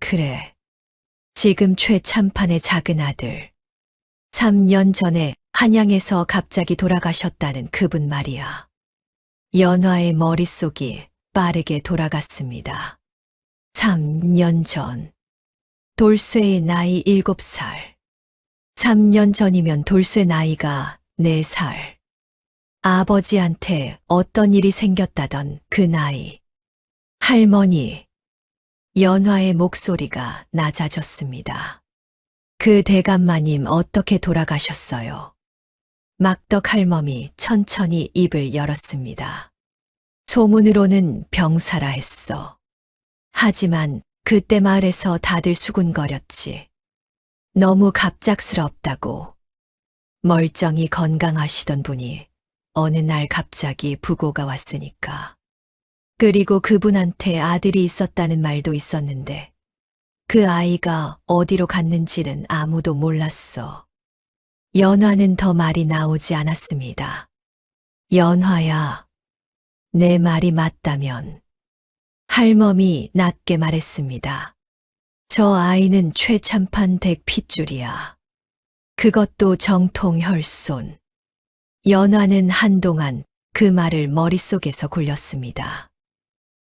그래. 지금 최참판의 작은 아들. 3년 전에 한양에서 갑자기 돌아가셨다는 그분 말이야. 연화의 머릿속이 빠르게 돌아갔습니다. 3년 전. 돌쇠의 나이 7살. 3년 전이면 돌쇠 나이가 4살. 아버지한테 어떤 일이 생겼다던 그 나이. 할머니. 연화의 목소리가 낮아졌습니다. 그 대감마님 어떻게 돌아가셨어요? 막덕 할멈이 천천히 입을 열었습니다. 소문으로는 병사라 했어. 하지만 그때 마을에서 다들 수군거렸지. 너무 갑작스럽다고. 멀쩡히 건강하시던 분이 어느 날 갑자기 부고가 왔으니까. 그리고 그분한테 아들이 있었다는 말도 있었는데 그 아이가 어디로 갔는지는 아무도 몰랐어. 연화는 더 말이 나오지 않았습니다. 연화야, 내 말이 맞다면. 할멈이 낮게 말했습니다. 저 아이는 최참판 댁 핏줄이야. 그것도 정통 혈손. 연화는 한동안 그 말을 머릿속에서 굴렸습니다.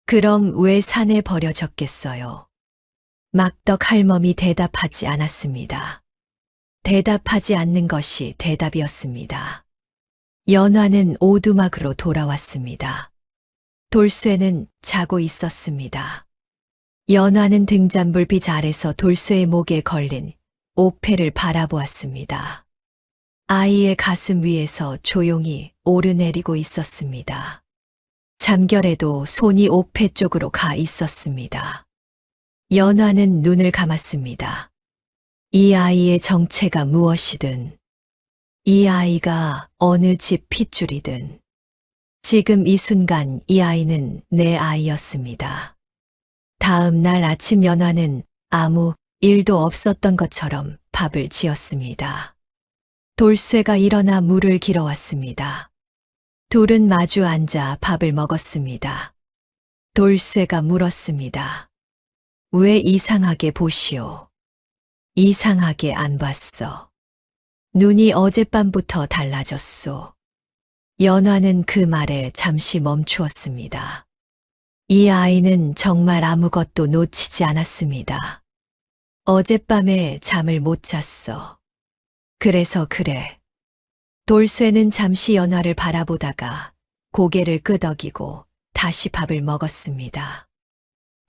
그럼 왜 산에 버려졌겠어요? 막덕 할멈이 대답하지 않았습니다. 대답하지 않는 것이 대답이었습니다. 연화는 오두막으로 돌아왔습니다. 돌쇠는 자고 있었습니다. 연화는 등잔불 빛 아래서 돌쇠의 목에 걸린 옥패를 바라보았습니다. 아이의 가슴 위에서 조용히 오르내리고 있었습니다. 잠결에도 손이 옥패 쪽으로 가 있었습니다. 연화는 눈을 감았습니다. 이 아이의 정체가 무엇이든, 이 아이가 어느 집 핏줄이든, 지금 이 순간 이 아이는 내 아이였습니다. 다음 날 아침 연화는 아무 일도 없었던 것처럼 밥을 지었습니다. 돌쇠가 일어나 물을 길어왔습니다. 둘은 마주 앉아 밥을 먹었습니다. 돌쇠가 물었습니다. 왜 이상하게 보시오? 이상하게 안 봤어. 눈이 어젯밤부터 달라졌소. 연화는 그 말에 잠시 멈추었습니다. 이 아이는 정말 아무것도 놓치지 않았습니다. 어젯밤에 잠을 못 잤어. 그래서 그래. 돌쇠는 잠시 연화를 바라보다가 고개를 끄덕이고 다시 밥을 먹었습니다.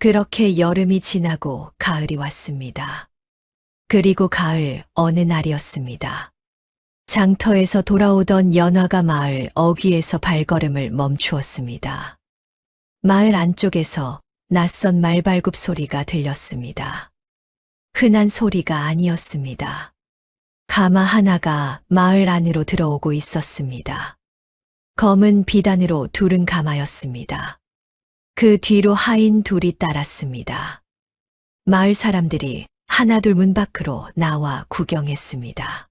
그렇게 여름이 지나고 가을이 왔습니다. 그리고 가을 어느 날이었습니다. 장터에서 돌아오던 연화가 마을 어귀에서 발걸음을 멈추었습니다. 마을 안쪽에서 낯선 말발굽 소리가 들렸습니다. 흔한 소리가 아니었습니다. 가마 하나가 마을 안으로 들어오고 있었습니다. 검은 비단으로 두른 가마였습니다. 그 뒤로 하인 둘이 따랐습니다. 마을 사람들이 하나둘 문 밖으로 나와 구경했습니다.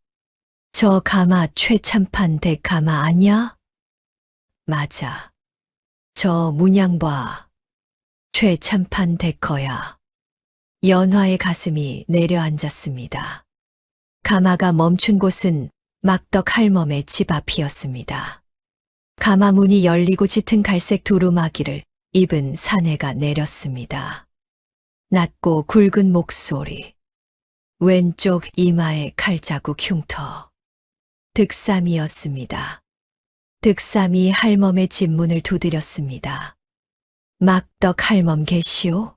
저 가마 최참판 댁 가마 아냐? 맞아. 저 문양 봐. 최참판 댁 거야. 연화의 가슴이 내려앉았습니다. 가마가 멈춘 곳은 막덕 할멈의 집 앞이었습니다. 가마 문이 열리고 짙은 갈색 두루마기를 입은 사내가 내렸습니다. 낮고 굵은 목소리. 왼쪽 이마에 칼자국 흉터. 득삼이었습니다. 득삼이 할멈의 집 문을 두드렸습니다. 막덕 할멈 계시오?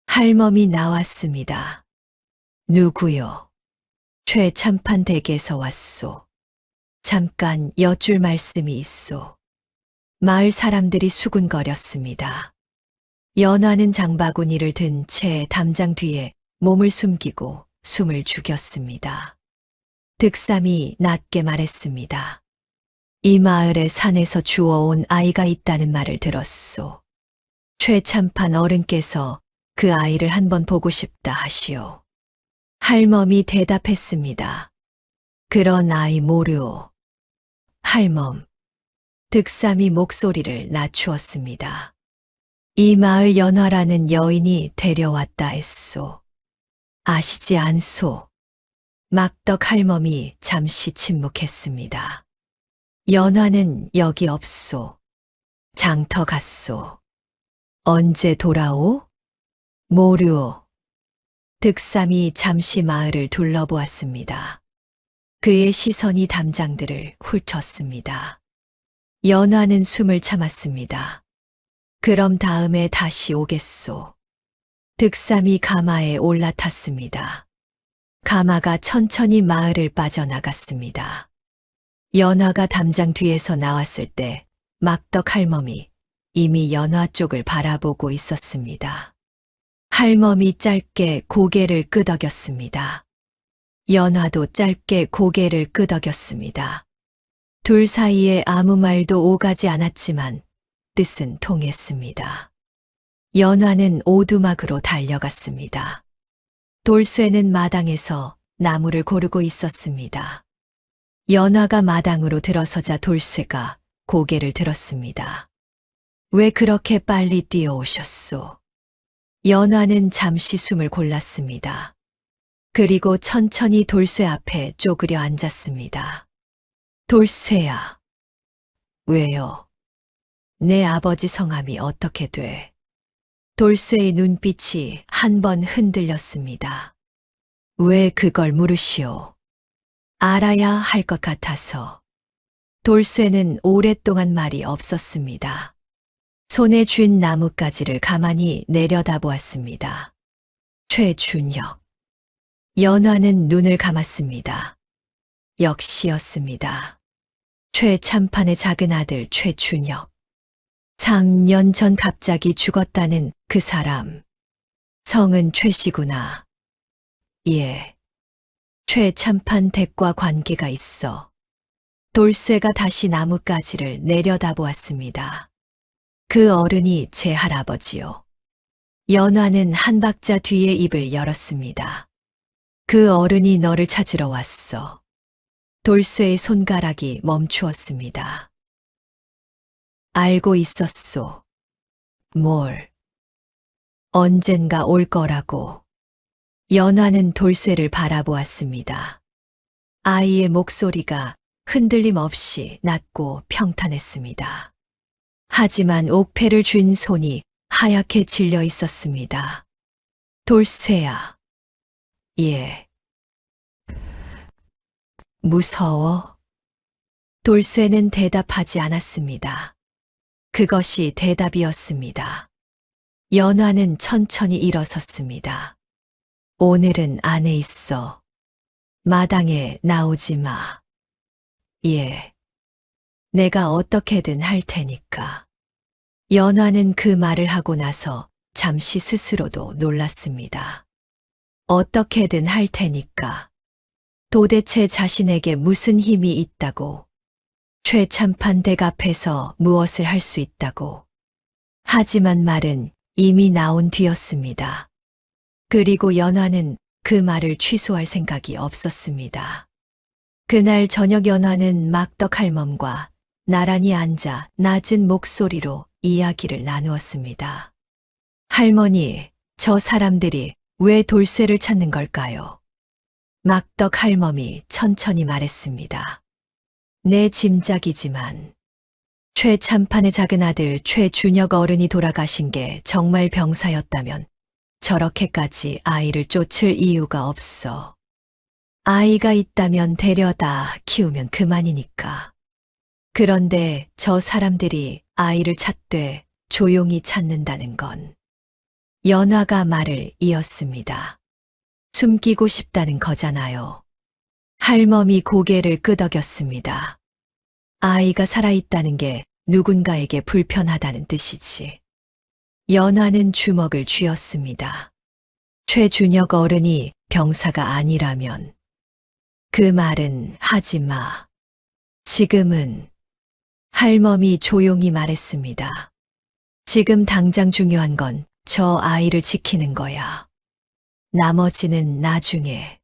할멈이 나왔습니다. 누구요? 최참판 댁에서 왔소. 잠깐 여쭐 말씀이 있소. 마을 사람들이 수군거렸습니다. 연화는 장바구니를 든 채 담장 뒤에 몸을 숨기고 숨을 죽였습니다. 득삼이 낮게 말했습니다. 이 마을의 산에서 주워온 아이가 있다는 말을 들었소. 최참판 어른께서 그 아이를 한번 보고 싶다 하시오. 할멈이 대답했습니다. 그런 아이 모르오. 할멈. 득삼이 목소리를 낮추었습니다. 이 마을 연화라는 여인이 데려왔다 했소. 아시지 않소. 막덕 할멈이 잠시 침묵했습니다. 연화는 여기 없소. 장터 갔소. 언제 돌아오? 모르오. 득삼이 잠시 마을을 둘러보았습니다. 그의 시선이 담장들을 훑었습니다. 연화는 숨을 참았습니다. 그럼 다음에 다시 오겠소. 득삼이 가마에 올라탔습니다. 가마가 천천히 마을을 빠져나갔습니다. 연화가 담장 뒤에서 나왔을 때 막덕 할멈이 이미 연화 쪽을 바라보고 있었습니다. 할멈이 짧게 고개를 끄덕였습니다. 연화도 짧게 고개를 끄덕였습니다. 둘 사이에 아무 말도 오가지 않았지만 뜻은 통했습니다. 연화는 오두막으로 달려갔습니다. 돌쇠는 마당에서 나무를 고르고 있었습니다. 연화가 마당으로 들어서자 돌쇠가 고개를 들었습니다. 왜 그렇게 빨리 뛰어오셨소? 연화는 잠시 숨을 골랐습니다. 그리고 천천히 돌쇠 앞에 쪼그려 앉았습니다. 돌쇠야. 왜요? 내 아버지 성함이 어떻게 돼? 돌쇠의 눈빛이 한 번 흔들렸습니다. 왜 그걸 물으시오? 알아야 할 것 같아서. 돌쇠는 오랫동안 말이 없었습니다. 손에 쥔 나뭇가지를 가만히 내려다보았습니다. 최준혁. 연화는 눈을 감았습니다. 역시였습니다. 최참판의 작은 아들 최준혁. 3년 전 갑자기 죽었다는 그 사람. 성은 최씨구나. 예. 최참판 댁과 관계가 있어. 돌쇠가 다시 나뭇가지를 내려다보았습니다. 그 어른이 제 할아버지요. 연화는 한 박자 뒤에 입을 열었습니다. 그 어른이 너를 찾으러 왔어. 돌쇠의 손가락이 멈추었습니다. 알고 있었소. 뭘? 언젠가 올 거라고. 연화는 돌쇠를 바라보았습니다. 아이의 목소리가 흔들림 없이 낮고 평탄했습니다. 하지만 옥패를 쥔 손이 하얗게 질려 있었습니다. 돌쇠야. 예. 무서워? 돌쇠는 대답하지 않았습니다. 그것이 대답이었습니다. 연화는 천천히 일어섰습니다. 오늘은 안에 있어. 마당에 나오지 마. 예. 내가 어떻게든 할 테니까. 연화는 그 말을 하고 나서 잠시 스스로도 놀랐습니다. 어떻게든 할 테니까. 도대체 자신에게 무슨 힘이 있다고. 최참판 댁 앞에서 무엇을 할 수 있다고. 하지만 말은 이미 나온 뒤였습니다. 그리고 연화는 그 말을 취소할 생각이 없었습니다. 그날 저녁 연화는 막덕 할멈과 나란히 앉아 낮은 목소리로 이야기를 나누었습니다. 할머니, 저 사람들이 왜 돌쇠를 찾는 걸까요? 막덕 할멈이 천천히 말했습니다. 내 짐작이지만 최참판의 작은 아들 최준혁 어른이 돌아가신 게 정말 병사였다면 저렇게까지 아이를 쫓을 이유가 없어. 아이가 있다면 데려다 키우면 그만이니까. 그런데 저 사람들이 아이를 찾되 조용히 찾는다는 건 연화가 말을 이었습니다. 숨기고 싶다는 거잖아요. 할멈이 고개를 끄덕였습니다. 아이가 살아있다는 게 누군가에게 불편하다는 뜻이지. 연화는 주먹을 쥐었습니다. 최준혁 어른이 병사가 아니라면 그 말은 하지 마. 지금은 할멈이 조용히 말했습니다. 지금 당장 중요한 건 저 아이를 지키는 거야. 나머지는 나중에.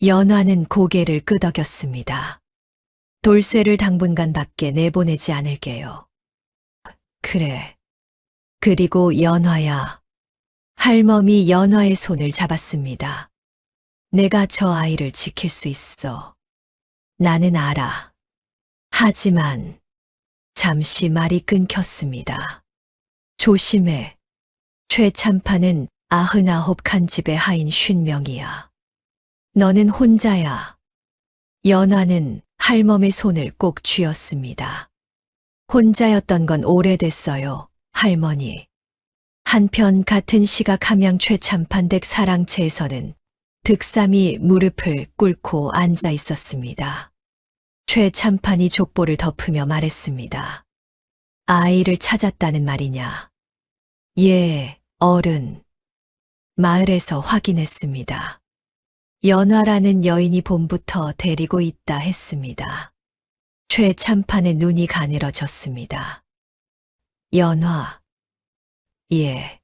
연화는 고개를 끄덕였습니다. 돌쇠를 당분간 밖에 내보내지 않을게요. 그래. 그리고 연화야. 할멈이 연화의 손을 잡았습니다. 내가 저 아이를 지킬 수 있어. 나는 알아. 하지만 잠시 말이 끊겼습니다. 조심해. 최참판은 99칸 집의 하인 50명이야. 너는 혼자야. 연화는 할멈의 손을 꼭 쥐었습니다. 혼자였던 건 오래됐어요, 할머니. 한편 같은 시각 함양 최참판 댁 사랑채에서는 득삼이 무릎을 꿇고 앉아 있었습니다. 최참판이 족보를 덮으며 말했습니다. 아이를 찾았다는 말이냐? 예, 어른. 마을에서 확인했습니다. 연화라는 여인이 봄부터 데리고 있다 했습니다. 최참판의 눈이 가늘어졌습니다. 연화. 예.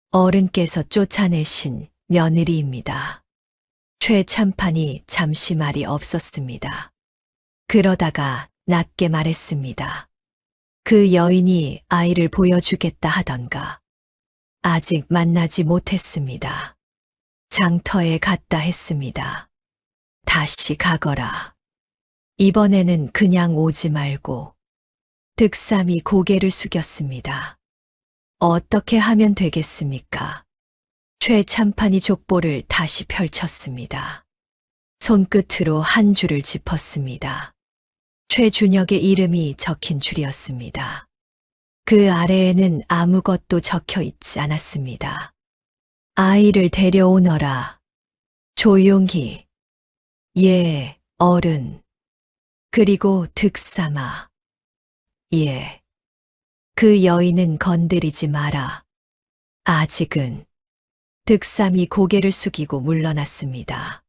어른께서 쫓아내신 며느리입니다. 최참판이 잠시 말이 없었습니다. 그러다가 낮게 말했습니다. 그 여인이 아이를 보여주겠다 하던가. 아직 만나지 못했습니다. 장터에 갔다 했습니다. 다시 가거라. 이번에는 그냥 오지 말고. 득삼이 고개를 숙였습니다. 어떻게 하면 되겠습니까? 최참판이 족보를 다시 펼쳤습니다. 손끝으로 한 줄을 짚었습니다. 최준혁의 이름이 적힌 줄이었습니다. 그 아래에는 아무것도 적혀 있지 않았습니다. 아이를 데려오너라. 조용히. 예, 어른. 그리고 득삼아. 예. 그 여인은 건드리지 마라. 아직은. 득삼이 고개를 숙이고 물러났습니다.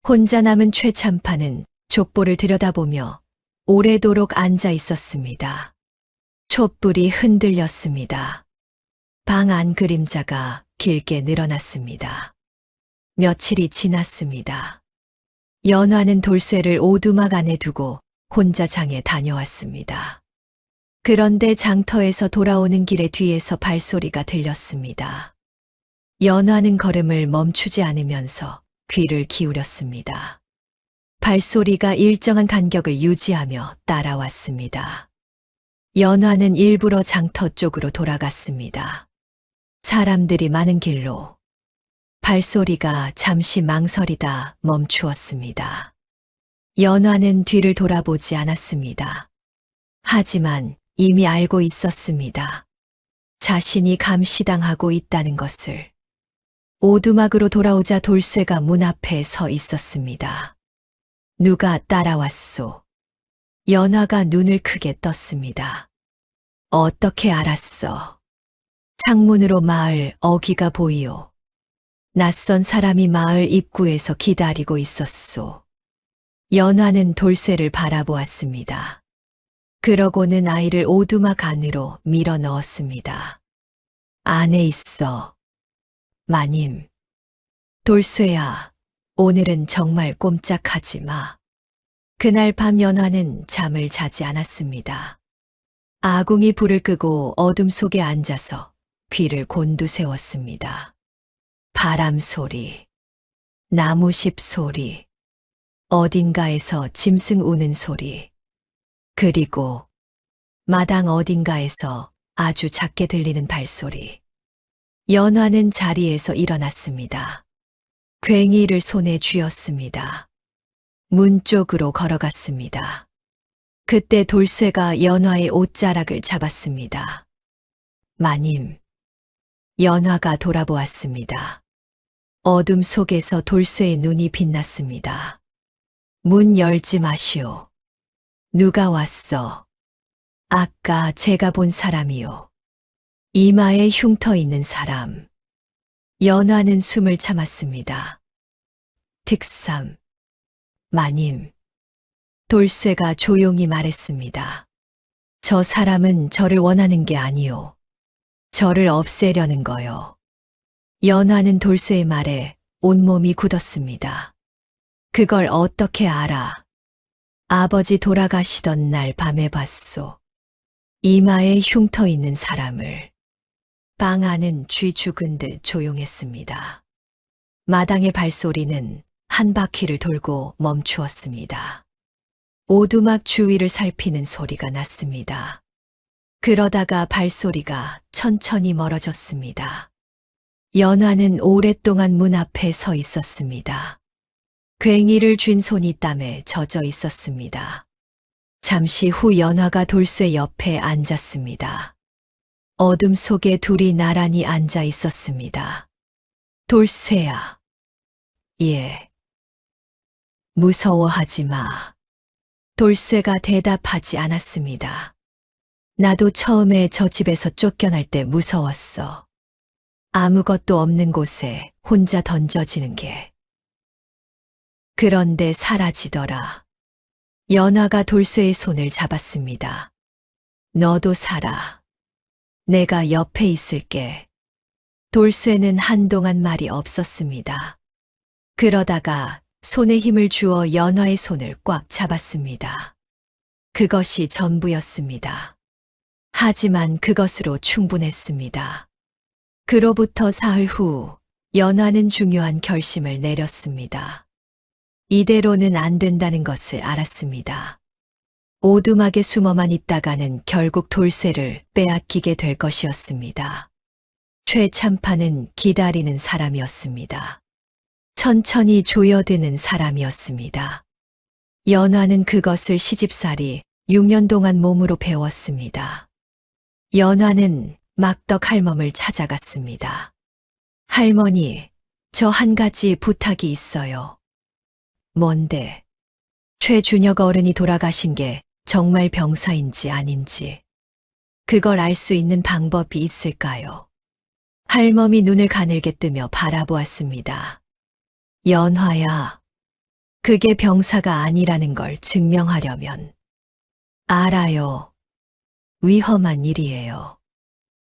혼자 남은 최참판은 족보를 들여다보며 오래도록 앉아 있었습니다. 촛불이 흔들렸습니다. 방 안 그림자가 길게 늘어났습니다. 며칠이 지났습니다. 연화는 돌쇠를 오두막 안에 두고 혼자 장에 다녀왔습니다. 그런데 장터에서 돌아오는 길에 뒤에서 발소리가 들렸습니다. 연화는 걸음을 멈추지 않으면서 귀를 기울였습니다. 발소리가 일정한 간격을 유지하며 따라왔습니다. 연화는 일부러 장터 쪽으로 돌아갔습니다. 사람들이 많은 길로. 발소리가 잠시 망설이다 멈추었습니다. 연화는 뒤를 돌아보지 않았습니다. 하지만 이미 알고 있었습니다. 자신이 감시당하고 있다는 것을. 오두막으로 돌아오자 돌쇠가 문 앞에 서 있었습니다. 누가 따라왔소? 연화가 눈을 크게 떴습니다. 어떻게 알았어? 창문으로 마을 어귀가 보이오. 낯선 사람이 마을 입구에서 기다리고 있었소. 연화는 돌쇠를 바라보았습니다. 그러고는 아이를 오두막 안으로 밀어 넣었습니다. 안에 있어. 마님. 돌쇠야, 오늘은 정말 꼼짝하지 마. 그날 밤 연화는 잠을 자지 않았습니다. 아궁이 불을 끄고 어둠 속에 앉아서 귀를 곤두세웠습니다. 바람 소리, 나무십 소리, 어딘가에서 짐승 우는 소리, 그리고 마당 어딘가에서 아주 작게 들리는 발소리. 연화는 자리에서 일어났습니다. 괭이를 손에 쥐었습니다. 문 쪽으로 걸어갔습니다. 그때 돌쇠가 연화의 옷자락을 잡았습니다. 마님. 연화가 돌아보았습니다. 어둠 속에서 돌쇠의 눈이 빛났습니다. 문 열지 마시오. 누가 왔어? 아까 제가 본 사람이요. 이마에 흉터 있는 사람. 연화는 숨을 참았습니다. 특삼. 마님. 돌쇠가 조용히 말했습니다. 저 사람은 저를 원하는 게 아니오. 저를 없애려는 거요. 연화는 돌쇠의 말에 온몸이 굳었습니다. 그걸 어떻게 알아? 아버지 돌아가시던 날 밤에 봤소. 이마에 흉터 있는 사람을. 방 안은 쥐 죽은 듯 조용했습니다. 마당의 발소리는 한 바퀴를 돌고 멈추었습니다. 오두막 주위를 살피는 소리가 났습니다. 그러다가 발소리가 천천히 멀어졌습니다. 연화는 오랫동안 문 앞에 서 있었습니다. 괭이를 쥔 손이 땀에 젖어 있었습니다. 잠시 후 연화가 돌쇠 옆에 앉았습니다. 어둠 속에 둘이 나란히 앉아 있었습니다. 돌쇠야. 예. 무서워하지 마. 돌쇠가 대답하지 않았습니다. 나도 처음에 저 집에서 쫓겨날 때 무서웠어. 아무것도 없는 곳에 혼자 던져지는 게. 그런데 사라지더라. 연화가 돌쇠의 손을 잡았습니다. 너도 살아. 내가 옆에 있을게. 돌쇠는 한동안 말이 없었습니다. 그러다가 손에 힘을 주어 연화의 손을 꽉 잡았습니다. 그것이 전부였습니다. 하지만 그것으로 충분했습니다. 그로부터 사흘 후 연화는 중요한 결심을 내렸습니다. 이대로는 안 된다는 것을 알았습니다. 오두막에 숨어만 있다가는 결국 돌쇠를 빼앗기게 될 것이었습니다. 최참판은 기다리는 사람이었습니다. 천천히 조여드는 사람이었습니다. 연화는 그것을 시집살이 6년 동안 몸으로 배웠습니다. 연화는 막덕 할멈을 찾아갔습니다. 할머니, 저 한 가지 부탁이 있어요. 뭔데? 최준혁 어른이 돌아가신 게 정말 병사인지 아닌지. 그걸 알 수 있는 방법이 있을까요? 할멈이 눈을 가늘게 뜨며 바라보았습니다. 연화야, 그게 병사가 아니라는 걸 증명하려면. 알아요. 위험한 일이에요.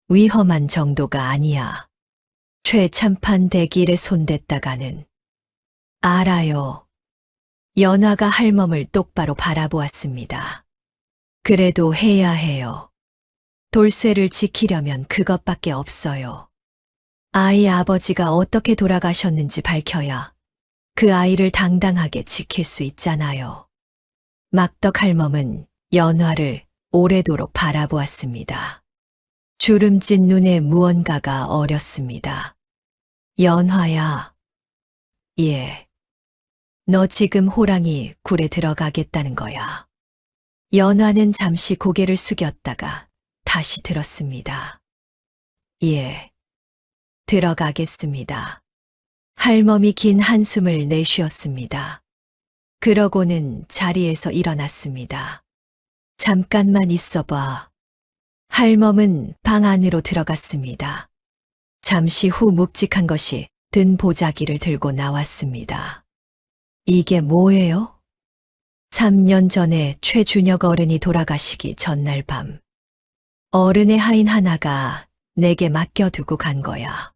위험한 정도가 아니야. 최참판 대길에 손댔다가는. 알아요. 연화가 할멈을 똑바로 바라보았습니다. 그래도 해야 해요. 돌쇠를 지키려면 그것밖에 없어요. 아이 아버지가 어떻게 돌아가셨는지 밝혀야 그 아이를 당당하게 지킬 수 있잖아요. 막덕 할멈은 연화를 오래도록 바라보았습니다. 주름진 눈에 무언가가 어렸습니다. 연화야. 예. 너 지금 호랑이 굴에 들어가겠다는 거야. 연화는 잠시 고개를 숙였다가 다시 들었습니다. 예. 들어가겠습니다. 할멈이 긴 한숨을 내쉬었습니다. 그러고는 자리에서 일어났습니다. 잠깐만 있어봐. 할멈은 방 안으로 들어갔습니다. 잠시 후 묵직한 것이 든 보자기를 들고 나왔습니다. 이게 뭐예요? 3년 전에 최준혁 어른이 돌아가시기 전날 밤, 어른의 하인 하나가 내게 맡겨두고 간 거야.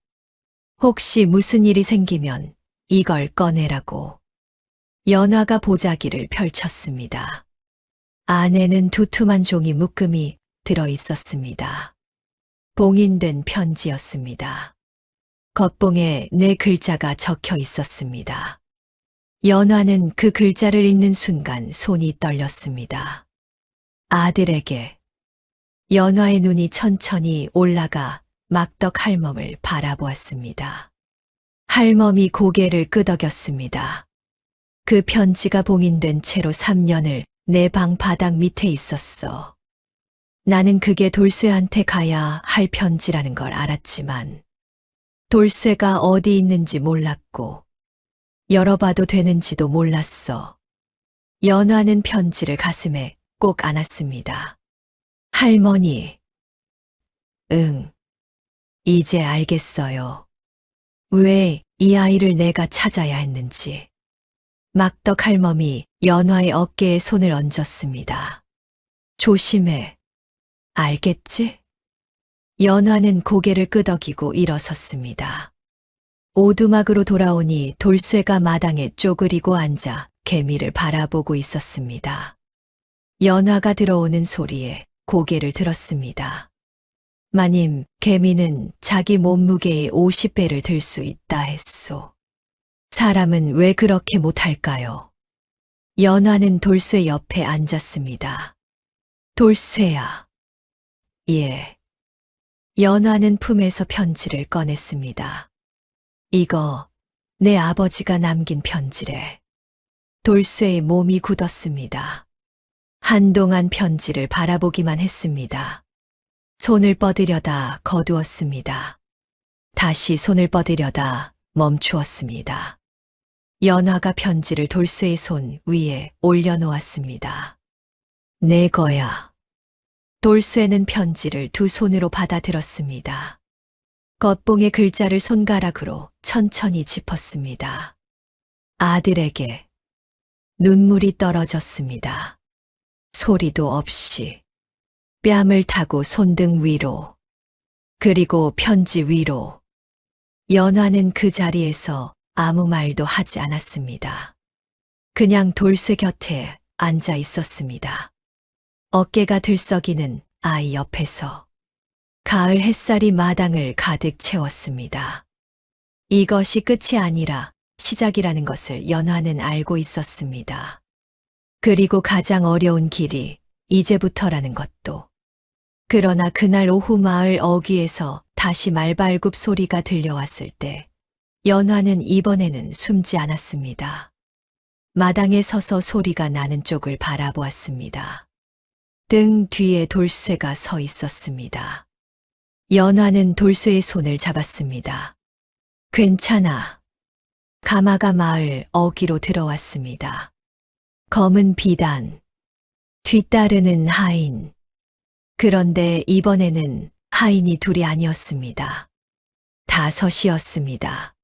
혹시 무슨 일이 생기면 이걸 꺼내라고. 연화가 보자기를 펼쳤습니다. 안에는 두툼한 종이 묶음이 들어 있었습니다. 봉인된 편지였습니다. 겉봉에 내 글자가 적혀 있었습니다. 연화는 그 글자를 읽는 순간 손이 떨렸습니다. 아들에게. 연화의 눈이 천천히 올라가 막덕 할멈을 바라보았습니다. 할멈이 고개를 끄덕였습니다. 그 편지가 봉인된 채로 3년을 내 방 바닥 밑에 있었어. 나는 그게 돌쇠한테 가야 할 편지라는 걸 알았지만 돌쇠가 어디 있는지 몰랐고 열어봐도 되는지도 몰랐어. 연화는 편지를 가슴에 꼭 안았습니다. 할머니. 응. 이제 알겠어요. 왜 이 아이를 내가 찾아야 했는지. 막덕 할멈이 연화의 어깨에 손을 얹었습니다. 조심해. 알겠지? 연화는 고개를 끄덕이고 일어섰습니다. 오두막으로 돌아오니 돌쇠가 마당에 쪼그리고 앉아 개미를 바라보고 있었습니다. 연화가 들어오는 소리에 고개를 들었습니다. 마님, 개미는 자기 몸무게의 50배를 들 수 있다 했소. 사람은 왜 그렇게 못할까요? 연화는 돌쇠 옆에 앉았습니다. 돌쇠야. 예. 연화는 품에서 편지를 꺼냈습니다. 이거 내 아버지가 남긴 편지래. 돌쇠의 몸이 굳었습니다. 한동안 편지를 바라보기만 했습니다. 손을 뻗으려다 거두었습니다. 다시 손을 뻗으려다 멈추었습니다. 연화가 편지를 돌쇠의 손 위에 올려놓았습니다. 내 거야. 돌쇠는 편지를 두 손으로 받아들었습니다. 겉봉의 글자를 손가락으로 천천히 짚었습니다. 아들에게. 눈물이 떨어졌습니다. 소리도 없이. 뺨을 타고 손등 위로. 그리고 편지 위로. 연화는 그 자리에서 아무 말도 하지 않았습니다. 그냥 돌쇠 곁에 앉아 있었습니다. 어깨가 들썩이는 아이 옆에서. 가을 햇살이 마당을 가득 채웠습니다. 이것이 끝이 아니라 시작이라는 것을 연화는 알고 있었습니다. 그리고 가장 어려운 길이 이제부터라는 것도. 그러나 그날 오후 마을 어귀에서 다시 말발굽 소리가 들려왔을 때 연화는 이번에는 숨지 않았습니다. 마당에 서서 소리가 나는 쪽을 바라보았습니다. 등 뒤에 돌쇠가 서 있었습니다. 연화는 돌쇠의 손을 잡았습니다. 괜찮아. 가마가 마을 어귀로 들어왔습니다. 검은 비단, 뒤따르는 하인. 그런데 이번에는 하인이 둘이 아니었습니다. 다섯이었습니다.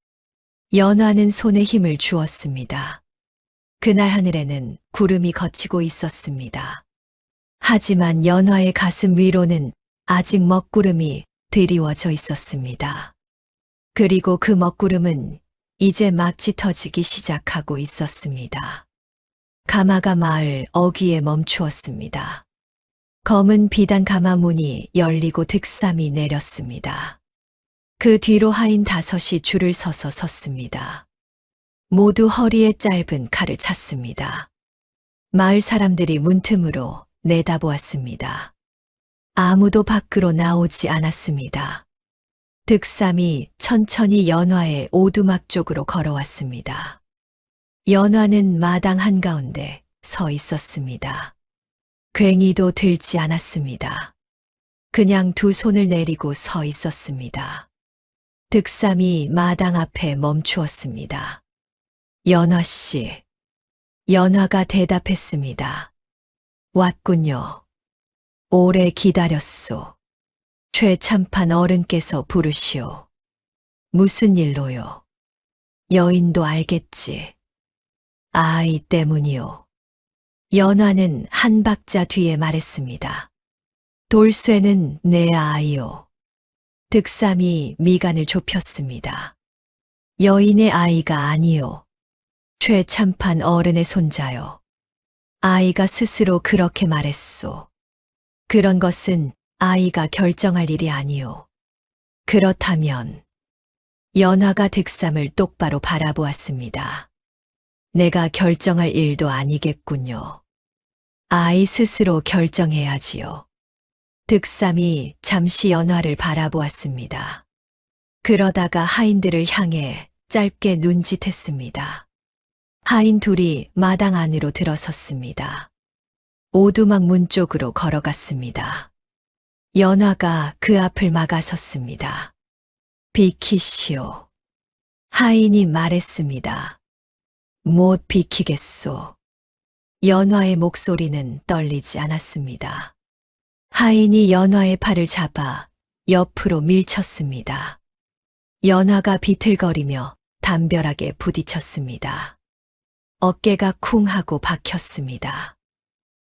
연화는 손에 힘을 주었습니다. 그날 하늘에는 구름이 걷히고 있었습니다. 하지만 연화의 가슴 위로는 아직 먹구름이 드리워져 있었습니다. 그리고 그 먹구름은 이제 막 짙어지기 시작하고 있었습니다. 가마가 마을 어귀에 멈추었습니다. 검은 비단 가마 문이 열리고 득삼이 내렸습니다. 그 뒤로 하인 다섯이 줄을 서서 섰습니다. 모두 허리에 짧은 칼을 찼습니다. 마을 사람들이 문틈으로 내다보았습니다. 아무도 밖으로 나오지 않았습니다. 득삼이 천천히 연화의 오두막 쪽으로 걸어왔습니다. 연화는 마당 한가운데 서 있었습니다. 괭이도 들지 않았습니다. 그냥 두 손을 내리고 서 있었습니다. 득삼이 마당 앞에 멈추었습니다. 연화 씨. 연화가 대답했습니다. 왔군요. 오래 기다렸소. 최참판 어른께서 부르시오. 무슨 일로요? 여인도 알겠지. 아이 때문이요. 연화는 한 박자 뒤에 말했습니다. 돌쇠는 내 아이요. 득삼이 미간을 좁혔습니다. 여인의 아이가 아니요. 최참판 어른의 손자요. 아이가 스스로 그렇게 말했소. 그런 것은 아이가 결정할 일이 아니요. 그렇다면 연화가 득삼을 똑바로 바라보았습니다. 내가 결정할 일도 아니겠군요. 아이 스스로 결정해야지요. 득삼이 잠시 연화를 바라보았습니다. 그러다가 하인들을 향해 짧게 눈짓했습니다. 하인 둘이 마당 안으로 들어섰습니다. 오두막 문 쪽으로 걸어갔습니다. 연화가 그 앞을 막아섰습니다. 비키시오. 하인이 말했습니다. 못 비키겠소. 연화의 목소리는 떨리지 않았습니다. 하인이 연화의 팔을 잡아 옆으로 밀쳤습니다. 연화가 비틀거리며 담벼락에 부딪혔습니다. 어깨가 쿵 하고 박혔습니다.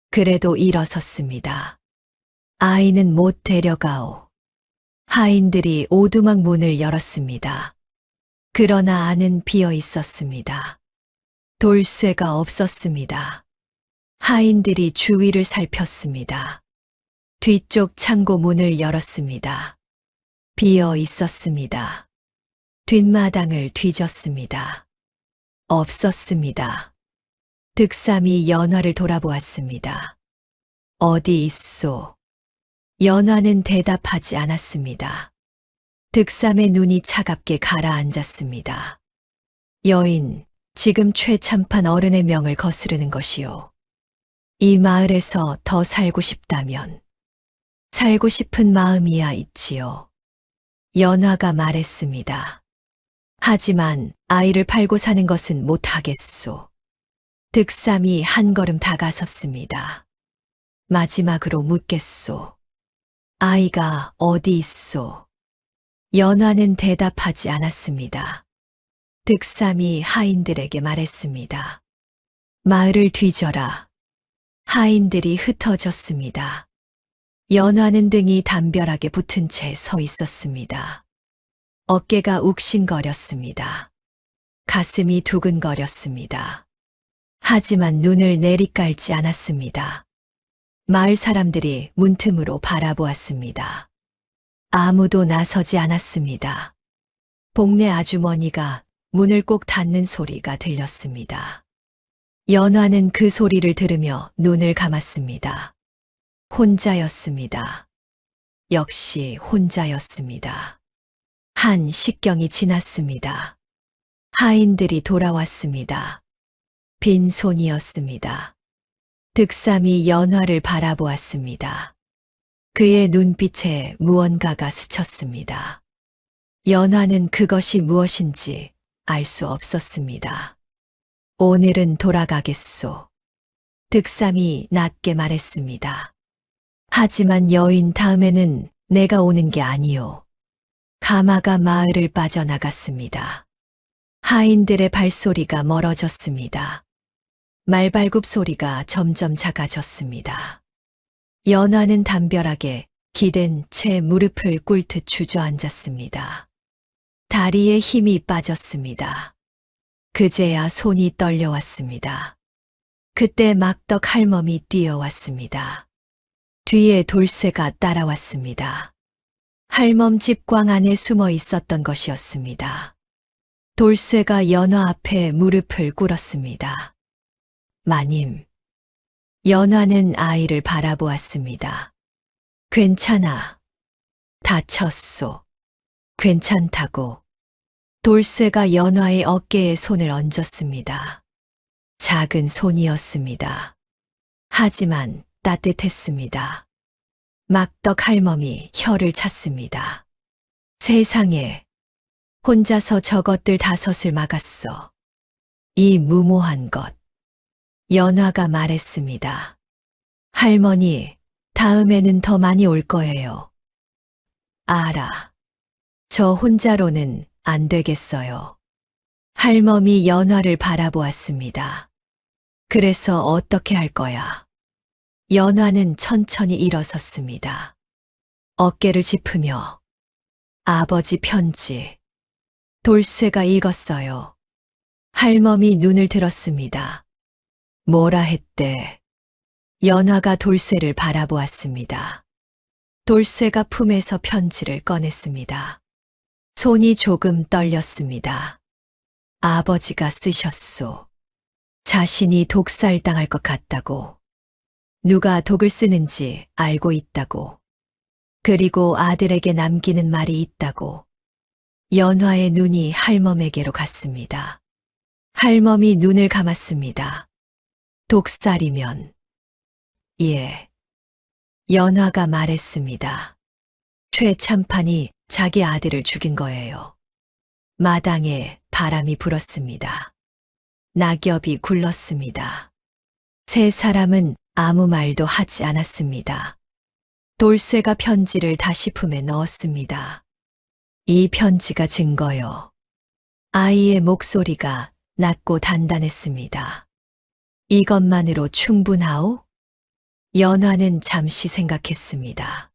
그래도 일어섰습니다. 아이는 못 데려가오. 하인들이 오두막 문을 열었습니다. 그러나 안은 비어 있었습니다. 돌쇠가 없었습니다. 하인들이 주위를 살폈습니다. 뒤쪽 창고 문을 열었습니다. 비어 있었습니다. 뒷마당을 뒤졌습니다. 없었습니다. 득삼이 연화를 돌아보았습니다. 어디 있소? 연화는 대답하지 않았습니다. 득삼의 눈이 차갑게 가라앉았습니다. 여인, 지금 최참판 어른의 명을 거스르는 것이요. 이 마을에서 더 살고 싶다면 살고 싶은 마음이야 있지요. 연화가 말했습니다. 하지만 아이를 팔고 사는 것은 못하겠소. 득삼이 한 걸음 다가섰습니다. 마지막으로 묻겠소. 아이가 어디 있소? 연화는 대답하지 않았습니다. 득삼이 하인들에게 말했습니다. 마을을 뒤져라. 하인들이 흩어졌습니다. 연화는 등이 담벼락에 붙은 채 서 있었습니다. 어깨가 욱신거렸습니다. 가슴이 두근거렸습니다. 하지만 눈을 내리깔지 않았습니다. 마을 사람들이 문틈으로 바라보았습니다. 아무도 나서지 않았습니다. 복내 아주머니가 문을 꼭 닫는 소리가 들렸습니다. 연화는 그 소리를 들으며 눈을 감았습니다. 혼자였습니다. 역시 혼자였습니다. 한 식경이 지났습니다. 하인들이 돌아왔습니다. 빈손이었습니다. 득삼이 연화를 바라보았습니다. 그의 눈빛에 무언가가 스쳤습니다. 연화는 그것이 무엇인지 알 수 없었습니다. 오늘은 돌아가겠소. 득삼이 낮게 말했습니다. 하지만 여인 다음에는 내가 오는 게 아니오. 가마가 마을을 빠져나갔습니다. 하인들의 발소리가 멀어졌습니다. 말발굽 소리가 점점 작아졌습니다. 연화는 담벼락에 기댄 채 무릎을 꿇듯 주저앉았습니다. 다리에 힘이 빠졌습니다. 그제야 손이 떨려왔습니다. 그때 막덕 할멈이 뛰어왔습니다. 뒤에 돌쇠가 따라왔습니다. 할멈 집광 안에 숨어 있었던 것이었습니다. 돌쇠가 연화 앞에 무릎을 꿇었습니다. 마님. 연화는 아이를 바라보았습니다. 괜찮아. 다쳤소. 괜찮다고. 돌쇠가 연화의 어깨에 손을 얹었습니다. 작은 손이었습니다. 하지만 따뜻했습니다. 막덕 할멈이 혀를 찼습니다. 세상에, 혼자서 저것들 5을 막았어. 이 무모한 것. 연화가 말했습니다. 할머니, 다음에는 더 많이 올 거예요. 알아. 저 혼자로는 안 되겠어요. 할멈이 연화를 바라보았습니다. 그래서 어떻게 할 거야? 연화는 천천히 일어섰습니다. 어깨를 짚으며 아버지 편지. 돌쇠가 읽었어요. 할멈이 눈을 들었습니다. 뭐라 했대? 연화가 돌쇠를 바라보았습니다. 돌쇠가 품에서 편지를 꺼냈습니다. 손이 조금 떨렸습니다. 아버지가 쓰셨소. 자신이 독살당할 것 같다고. 누가 독을 쓰는지 알고 있다고. 그리고 아들에게 남기는 말이 있다고. 연화의 눈이 할멈에게로 갔습니다. 할멈이 눈을 감았습니다. 독살이면. 예. 연화가 말했습니다. 최참판이 자기 아들을 죽인 거예요. 마당에 바람이 불었습니다. 낙엽이 굴렀습니다. 3사람은 아무 말도 하지 않았습니다. 돌쇠가 편지를 다시 품에 넣었습니다. 이 편지가 증거요. 아이의 목소리가 낮고 단단했습니다. 이것만으로 충분하오? 연화는 잠시 생각했습니다.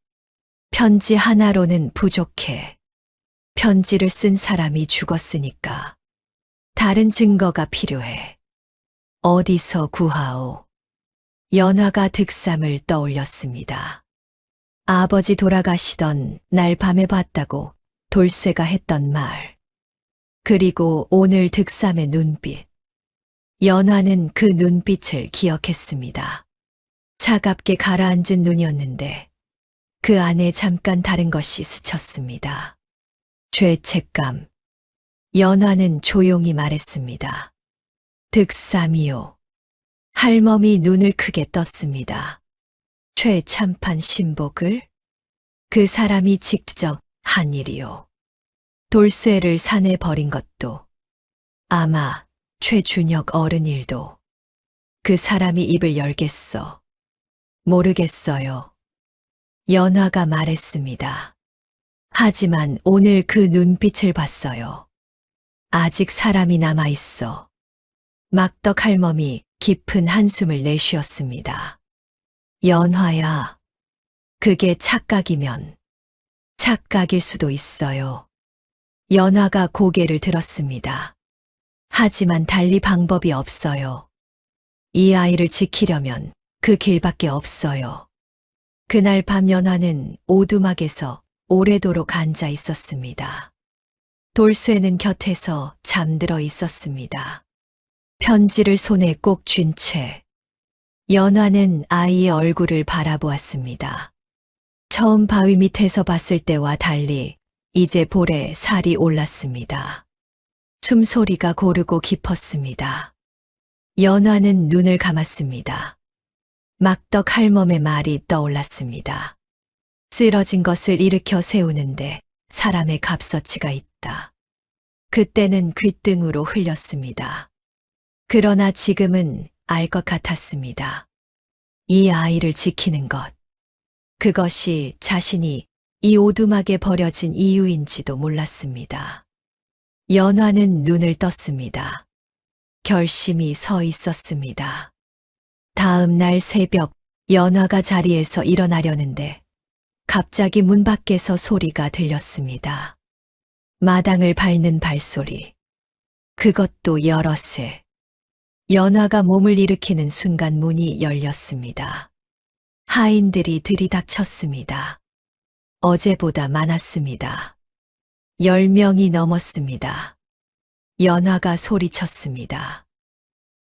편지 하나로는 부족해. 편지를 쓴 사람이 죽었으니까. 다른 증거가 필요해. 어디서 구하오? 연화가 득삼을 떠올렸습니다. 아버지 돌아가시던 날 밤에 봤다고 돌쇠가 했던 말. 그리고 오늘 득삼의 눈빛. 연화는 그 눈빛을 기억했습니다. 차갑게 가라앉은 눈이었는데 그 안에 잠깐 다른 것이 스쳤습니다. 죄책감. 연화는 조용히 말했습니다. 득삼이요. 할멈이 눈을 크게 떴습니다. 최참판 신복을? 그 사람이 직접 한 일이요. 돌쇠를 산에 버린 것도, 아마 최준혁 어른 일도. 그 사람이 입을 열겠어. 모르겠어요. 연화가 말했습니다. 하지만 오늘 그 눈빛을 봤어요. 아직 사람이 남아있어. 막덕 할멈이 깊은 한숨을 내쉬었습니다. 연화야, 그게 착각이면 착각일 수도 있어요. 연화가 고개를 들었습니다. 하지만 달리 방법이 없어요. 이 아이를 지키려면 그 길밖에 없어요. 그날 밤 연화는 오두막에서 오래도록 앉아 있었습니다. 돌쇠는 곁에서 잠들어 있었습니다. 편지를 손에 꼭 쥔 채 연화는 아이의 얼굴을 바라보았습니다. 처음 바위 밑에서 봤을 때와 달리 이제 볼에 살이 올랐습니다. 숨소리가 고르고 깊었습니다. 연화는 눈을 감았습니다. 막덕 할멈의 말이 떠올랐습니다. 쓰러진 것을 일으켜 세우는데 사람의 값어치가 있다. 그때는 귓등으로 흘렸습니다. 그러나 지금은 알 것 같았습니다. 이 아이를 지키는 것. 그것이 자신이 이 오두막에 버려진 이유인지도 몰랐습니다. 연화는 눈을 떴습니다. 결심이 서 있었습니다. 다음 날 새벽 연화가 자리에서 일어나려는데 갑자기 문 밖에서 소리가 들렸습니다. 마당을 밟는 발소리. 그것도 여럿에. 연화가 몸을 일으키는 순간 문이 열렸습니다. 하인들이 들이닥쳤습니다. 어제보다 많았습니다. 10명이 넘었습니다. 연화가 소리쳤습니다.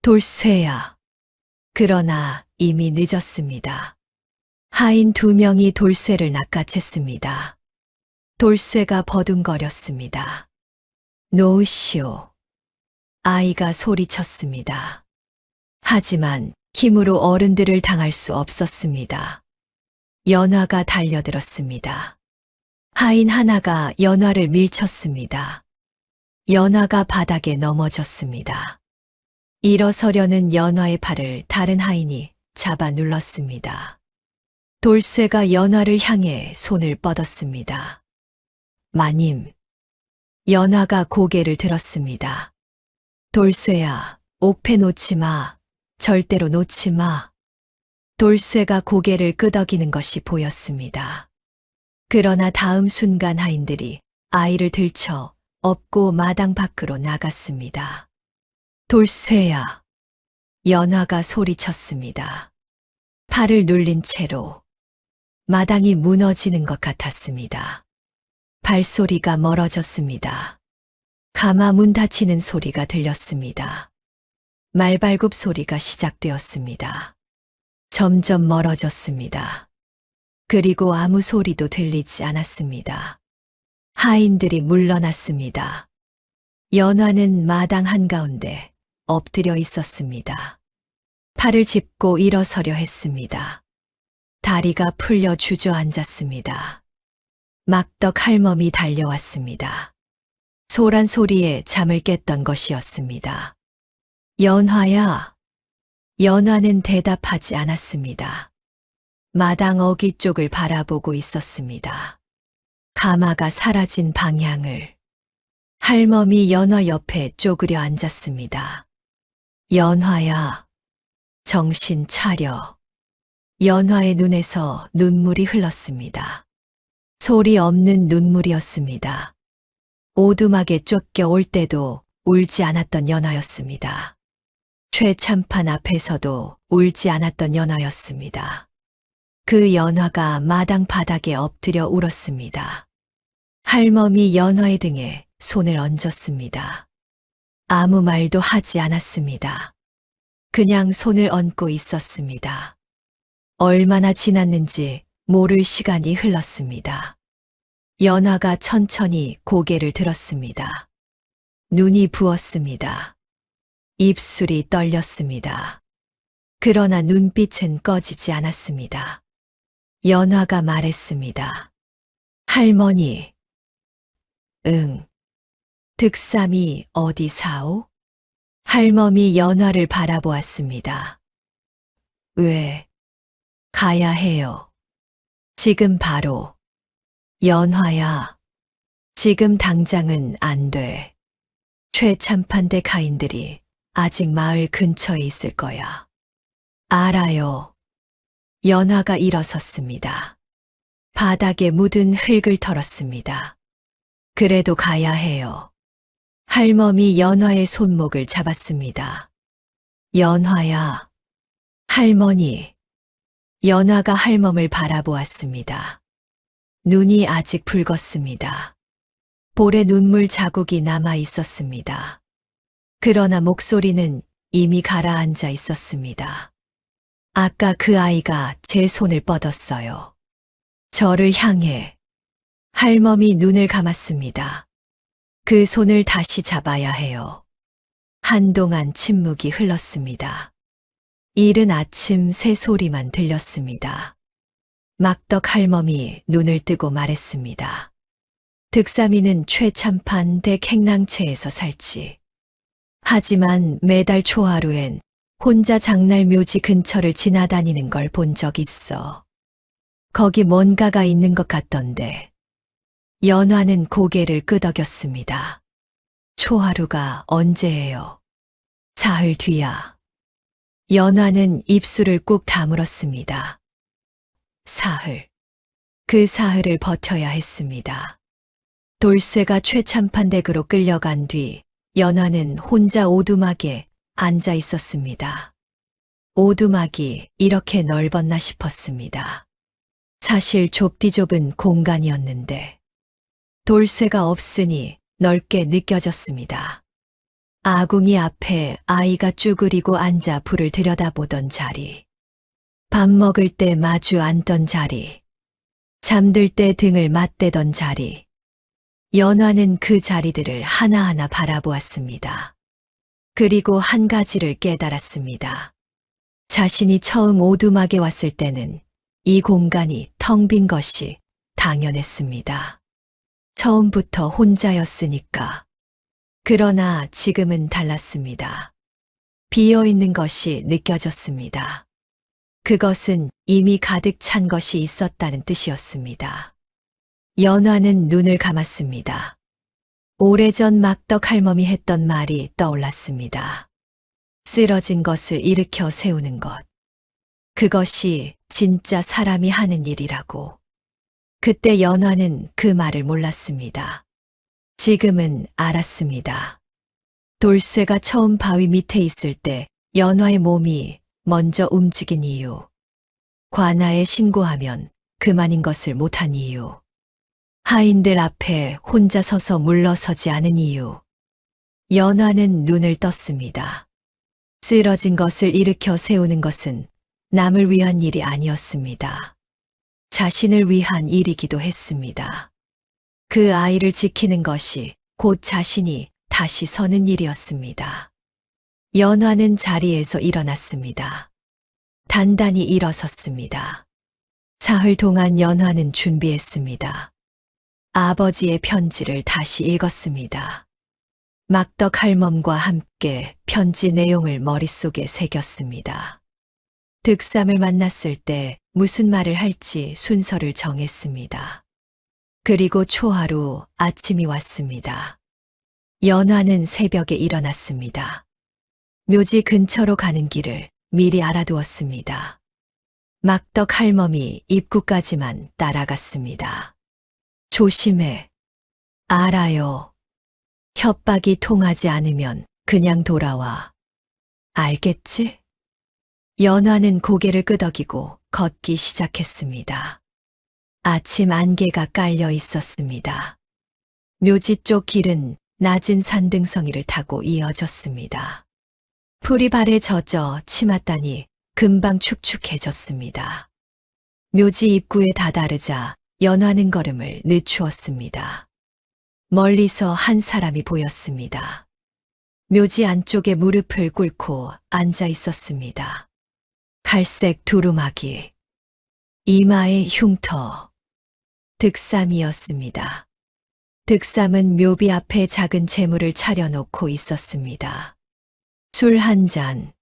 돌쇠야. 그러나 이미 늦었습니다. 하인 2명이 돌쇠를 낚아챘습니다. 돌쇠가 버둥거렸습니다. 놓으시오. 아이가 소리쳤습니다. 하지만 힘으로 어른들을 당할 수 없었습니다. 연화가 달려들었습니다. 하인 하나가 연화를 밀쳤습니다. 연화가 바닥에 넘어졌습니다. 일어서려는 연화의 팔을 다른 하인이 잡아 눌렀습니다. 돌쇠가 연화를 향해 손을 뻗었습니다. 마님. 연화가 고개를 들었습니다. 돌쇠야, 옥패 놓지 마. 절대로 놓지 마. 돌쇠가 고개를 끄덕이는 것이 보였습니다. 그러나 다음 순간 하인들이 아이를 들쳐 업고 마당 밖으로 나갔습니다. 돌쇠야. 연화가 소리쳤습니다. 팔을 눌린 채로 마당이 무너지는 것 같았습니다. 발소리가 멀어졌습니다. 가마 문 닫히는 소리가 들렸습니다. 말발굽 소리가 시작되었습니다. 점점 멀어졌습니다. 그리고 아무 소리도 들리지 않았습니다. 하인들이 물러났습니다. 연화는 마당 한가운데 엎드려 있었습니다. 팔을 짚고 일어서려 했습니다. 다리가 풀려 주저앉았습니다. 막덕 할멈이 달려왔습니다. 소란 소리에 잠을 깼던 것이었습니다. 연화야. 연화는 대답하지 않았습니다. 마당 어귀 쪽을 바라보고 있었습니다. 가마가 사라진 방향을. 할멈이 연화 옆에 쪼그려 앉았습니다. 연화야. 정신 차려. 연화의 눈에서 눈물이 흘렀습니다. 소리 없는 눈물이었습니다. 오두막에 쫓겨올 때도 울지 않았던 연화였습니다. 최참판 앞에서도 울지 않았던 연화였습니다. 그 연화가 마당 바닥에 엎드려 울었습니다. 할멈이 연화의 등에 손을 얹었습니다. 아무 말도 하지 않았습니다. 그냥 손을 얹고 있었습니다. 얼마나 지났는지 모를 시간이 흘렀습니다. 연화가 천천히 고개를 들었습니다. 눈이 부었습니다. 입술이 떨렸습니다. 그러나 눈빛은 꺼지지 않았습니다. 연화가 말했습니다. 할머니. 응. 득삼이 어디 사오? 할멈이 연화를 바라보았습니다. 왜? 가야 해요. 지금 바로. 연화야. 지금 당장은 안 돼. 최참판대 가인들이 아직 마을 근처에 있을 거야. 알아요. 연화가 일어섰습니다. 바닥에 묻은 흙을 털었습니다. 그래도 가야 해요. 할멈이 연화의 손목을 잡았습니다. 연화야. 할머니. 연화가 할멈을 바라보았습니다. 눈이 아직 붉었습니다. 볼에 눈물 자국이 남아 있었습니다. 그러나 목소리는 이미 가라앉아 있었습니다. 아까 그 아이가 제 손을 뻗었어요. 저를 향해. 할멈이 눈을 감았습니다. 그 손을 다시 잡아야 해요. 한동안 침묵이 흘렀습니다. 이른 아침 새소리만 들렸습니다. 막덕 할멈이 눈을 뜨고 말했습니다. 득삼이는 최참판 댁 행랑채에서 살지. 하지만 매달 초하루엔 혼자 장날 묘지 근처를 지나다니는 걸 본 적 있어. 거기 뭔가가 있는 것 같던데. 연화는 고개를 끄덕였습니다. 초하루가 언제예요? 사흘 뒤야. 연화는 입술을 꾹 다물었습니다. 사흘. 그 사흘을 버텨야 했습니다. 돌쇠가 최참판 댁으로 끌려간 뒤 연화는 혼자 오두막에 앉아 있었습니다. 오두막이 이렇게 넓었나 싶었습니다. 사실 좁디좁은 공간이었는데 돌쇠가 없으니 넓게 느껴졌습니다. 아궁이 앞에 아이가 쭈그리고 앉아 불을 들여다보던 자리, 밥 먹을 때 마주 앉던 자리, 잠들 때 등을 맞대던 자리, 연화는 그 자리들을 하나하나 바라보았습니다. 그리고 한 가지를 깨달았습니다. 자신이 처음 오두막에 왔을 때는 이 공간이 텅 빈 것이 당연했습니다. 처음부터 혼자였으니까. 그러나 지금은 달랐습니다. 비어 있는 것이 느껴졌습니다. 그것은 이미 가득 찬 것이 있었다는 뜻이었습니다. 연화는 눈을 감았습니다. 오래전 막덕 할멈이 했던 말이 떠올랐습니다. 쓰러진 것을 일으켜 세우는 것. 그것이 진짜 사람이 하는 일이라고. 그때 연화는 그 말을 몰랐습니다. 지금은 알았습니다. 돌쇠가 처음 바위 밑에 있을 때 연화의 몸이 먼저 움직인 이유. 관아에 신고하면 그만인 것을 못한 이유. 하인들 앞에 혼자 서서 물러서지 않은 이유. 연화는 눈을 떴습니다. 쓰러진 것을 일으켜 세우는 것은 남을 위한 일이 아니었습니다. 자신을 위한 일이기도 했습니다. 그 아이를 지키는 것이 곧 자신이 다시 서는 일이었습니다. 연화는 자리에서 일어났습니다. 단단히 일어섰습니다. 사흘 동안 연화는 준비했습니다. 아버지의 편지를 다시 읽었습니다. 막덕 할멈과 함께 편지 내용을 머릿속에 새겼습니다. 득삼을 만났을 때 무슨 말을 할지 순서를 정했습니다. 그리고 초하루 아침이 왔습니다. 연화는 새벽에 일어났습니다. 묘지 근처로 가는 길을 미리 알아두었습니다. 막덕 할멈이 입구까지만 따라갔습니다. 조심해. 알아요. 협박이 통하지 않으면 그냥 돌아와. 알겠지? 연화는 고개를 끄덕이고 걷기 시작했습니다. 아침 안개가 깔려 있었습니다. 묘지 쪽 길은 낮은 산등성이를 타고 이어졌습니다. 풀이 발에 젖어 치맞다니 금방 축축해졌습니다. 묘지 입구에 다다르자 연화는 걸음을 늦추었습니다. 멀리서 한 사람이 보였습니다. 묘지 안쪽에 무릎을 꿇고 앉아 있었습니다. 갈색 두루마기, 이마에 흉터, 득삼이었습니다. 득삼은 묘비 앞에 작은 재물을 차려놓고 있었습니다. 술 한 잔,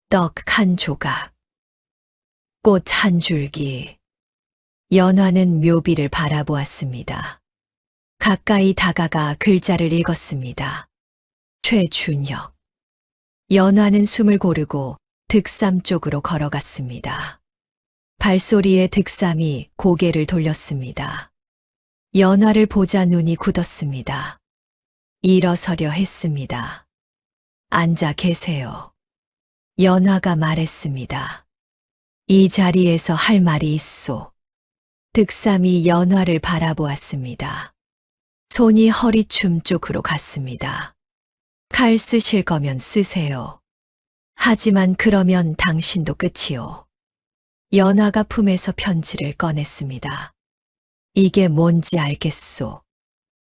떡 한 조각, 꽃 한 줄기. 연화는 묘비를 바라보았습니다. 가까이 다가가 글자를 읽었습니다. 최준혁. 연화는 숨을 고르고 득삼 쪽으로 걸어갔습니다. 발소리에 득삼이 고개를 돌렸습니다. 연화를 보자 눈이 굳었습니다. 일어서려 했습니다. 앉아 계세요. 연화가 말했습니다. 이 자리에서 할 말이 있소. 득삼이 연화를 바라보았습니다. 손이 허리춤 쪽으로 갔습니다. 칼 쓰실 거면 쓰세요. 하지만 그러면 당신도 끝이요. 연화가 품에서 편지를 꺼냈습니다. 이게 뭔지 알겠소.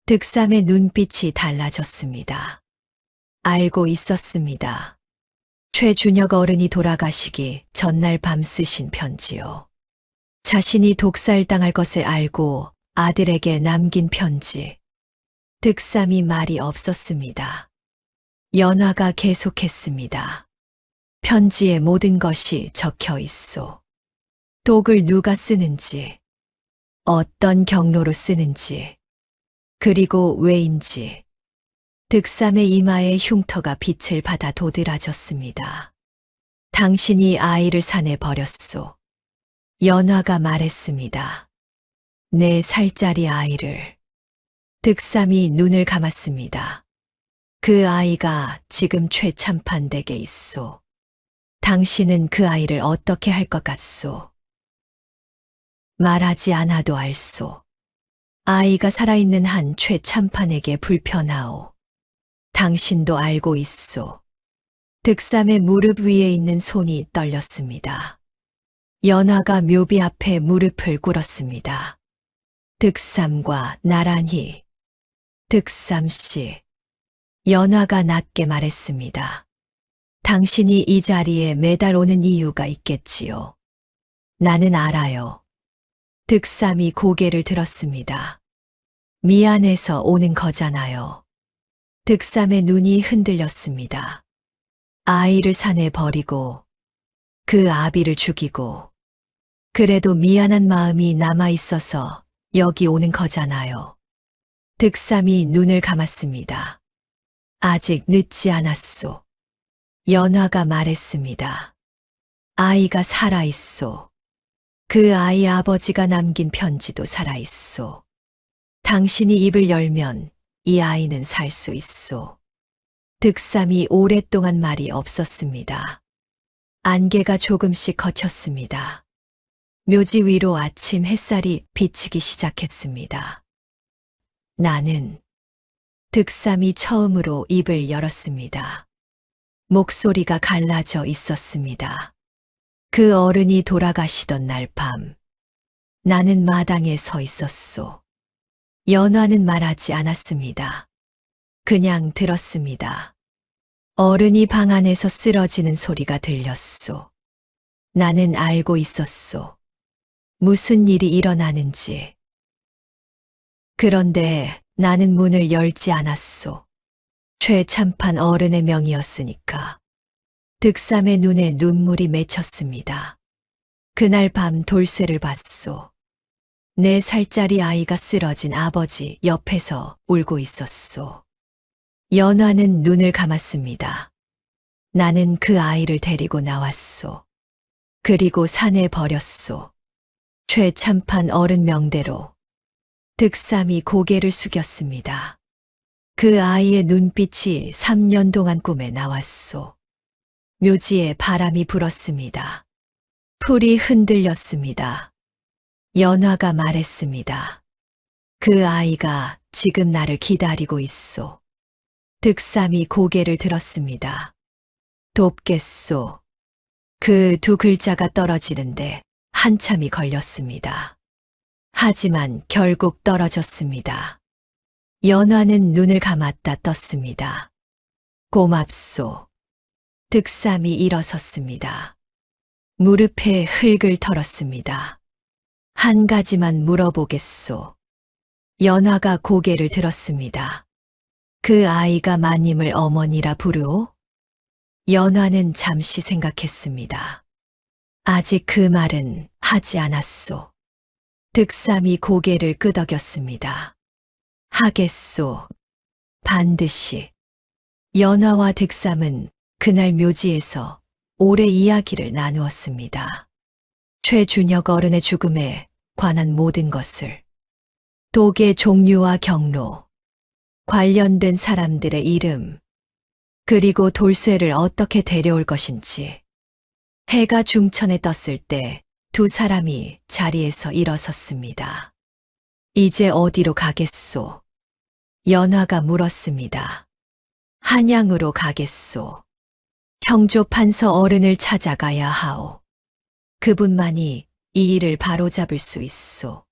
득삼의 눈빛이 달라졌습니다. 알고 있었습니다. 최준혁 어른이 돌아가시기 전날 밤 쓰신 편지요. 자신이 독살당할 것을 알고 아들에게 남긴 편지. 득삼이 말이 없었습니다. 연화가 계속했습니다. 편지에 모든 것이 적혀 있소. 독을 누가 쓰는지, 어떤 경로로 쓰는지, 그리고 왜인지. 득삼의 이마에 흉터가 빛을 받아 도드라졌습니다. 당신이 아이를 산에 버렸소. 연화가 말했습니다. 4살짜리 아이를. 득삼이 눈을 감았습니다. 그 아이가 지금 최참판 댁에 있소. 당신은 그 아이를 어떻게 할 것 같소? 말하지 않아도 알소. 아이가 살아있는 한 최참판에게 불편하오. 당신도 알고 있소. 득삼의 무릎 위에 있는 손이 떨렸습니다. 연화가 묘비 앞에 무릎을 꿇었습니다. 득삼과 나란히 득삼 씨. 연화가 낮게 말했습니다. 당신이 이 자리에 매달 오는 이유가 있겠지요. 나는 알아요. 득삼이 고개를 들었습니다. 미안해서 오는 거잖아요. 득삼의 눈이 흔들렸습니다. 아이를 산에 버리고 그 아비를 죽이고 그래도 미안한 마음이 남아 있어서 여기 오는 거잖아요. 득삼이 눈을 감았습니다. 아직 늦지 않았소. 연화가 말했습니다. 아이가 살아있소. 그 아이 아버지가 남긴 편지도 살아있소. 당신이 입을 열면 이 아이는 살 수 있소. 득삼이 오랫동안 말이 없었습니다. 안개가 조금씩 걷혔습니다. 묘지 위로 아침 햇살이 비치기 시작했습니다. 나는 득삼이 처음으로 입을 열었습니다. 목소리가 갈라져 있었습니다. 그 어른이 돌아가시던 날 밤, 나는 마당에 서 있었소. 연화는 말하지 않았습니다. 그냥 들었습니다. 어른이 방 안에서 쓰러지는 소리가 들렸소. 나는 알고 있었소. 무슨 일이 일어나는지. 그런데 나는 문을 열지 않았소. 최참판 어른의 명이었으니까. 득삼의 눈에 눈물이 맺혔습니다. 그날 밤 돌쇠를 봤소. 4살짜리 아이가 쓰러진 아버지 옆에서 울고 있었소. 연화는 눈을 감았습니다. 나는 그 아이를 데리고 나왔소. 그리고 산에 버렸소. 최참판 어른 명대로. 득삼이 고개를 숙였습니다. 그 아이의 눈빛이 3년 동안 꿈에 나왔소. 묘지에 바람이 불었습니다. 풀이 흔들렸습니다. 연화가 말했습니다. 그 아이가 지금 나를 기다리고 있소. 득삼이 고개를 들었습니다. 돕겠소. 그 2글자가 떨어지는데 한참이 걸렸습니다. 하지만 결국 떨어졌습니다. 연화는 눈을 감았다 떴습니다. 고맙소. 득삼이 일어섰습니다. 무릎에 흙을 털었습니다. 한 가지만 물어보겠소. 연화가 고개를 들었습니다. 그 아이가 마님을 어머니라 부르오? 연화는 잠시 생각했습니다. 아직 그 말은 하지 않았소. 득삼이 고개를 끄덕였습니다. 하겠소. 반드시. 연화와 득삼은 그날 묘지에서 오래 이야기를 나누었습니다. 최준혁 어른의 죽음에 관한 모든 것을, 독의 종류와 경로, 관련된 사람들의 이름, 그리고 돌쇠를 어떻게 데려올 것인지. 해가 중천에 떴을 때 2 사람이 자리에서 일어섰습니다. 이제 어디로 가겠소? 연화가 물었습니다. 한양으로 가겠소. 형조 판서 어른을 찾아가야 하오. 그분만이 이 일을 바로잡을 수 있소.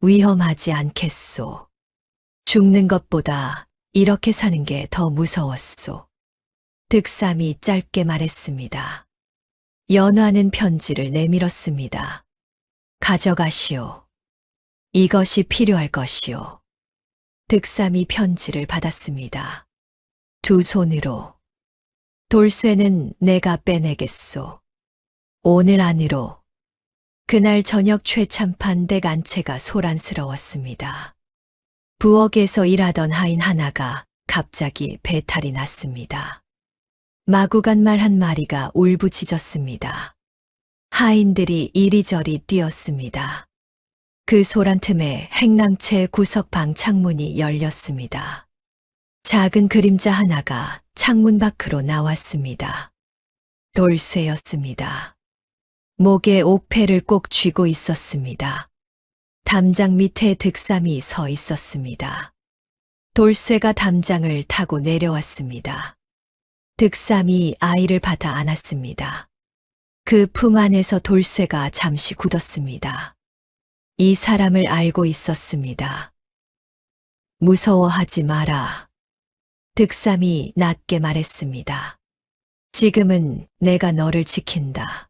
위험하지 않겠소. 죽는 것보다 이렇게 사는 게 더 무서웠소. 득삼이 짧게 말했습니다. 연화는 편지를 내밀었습니다. 가져가시오. 이것이 필요할 것이오. 득삼이 편지를 받았습니다. 2 손으로. 돌쇠는 내가 빼내겠소. 오늘 안으로. 그날 저녁 최참판 댁 안채가 소란스러웠습니다. 부엌에서 일하던 하인 하나가 갑자기 배탈이 났습니다. 마구간 말 한 마리가 울부짖었습니다. 하인들이 이리저리 뛰었습니다. 그 소란 틈에 행랑채 구석방 창문이 열렸습니다. 작은 그림자 하나가 창문 밖으로 나왔습니다. 돌쇠였습니다. 목에 옥패를 꼭 쥐고 있었습니다. 담장 밑에 득삼이 서 있었습니다. 돌쇠가 담장을 타고 내려왔습니다. 득삼이 아이를 받아 안았습니다. 그 품 안에서 돌쇠가 잠시 굳었습니다. 이 사람을 알고 있었습니다. 무서워하지 마라. 득삼이 낮게 말했습니다. 지금은 내가 너를 지킨다.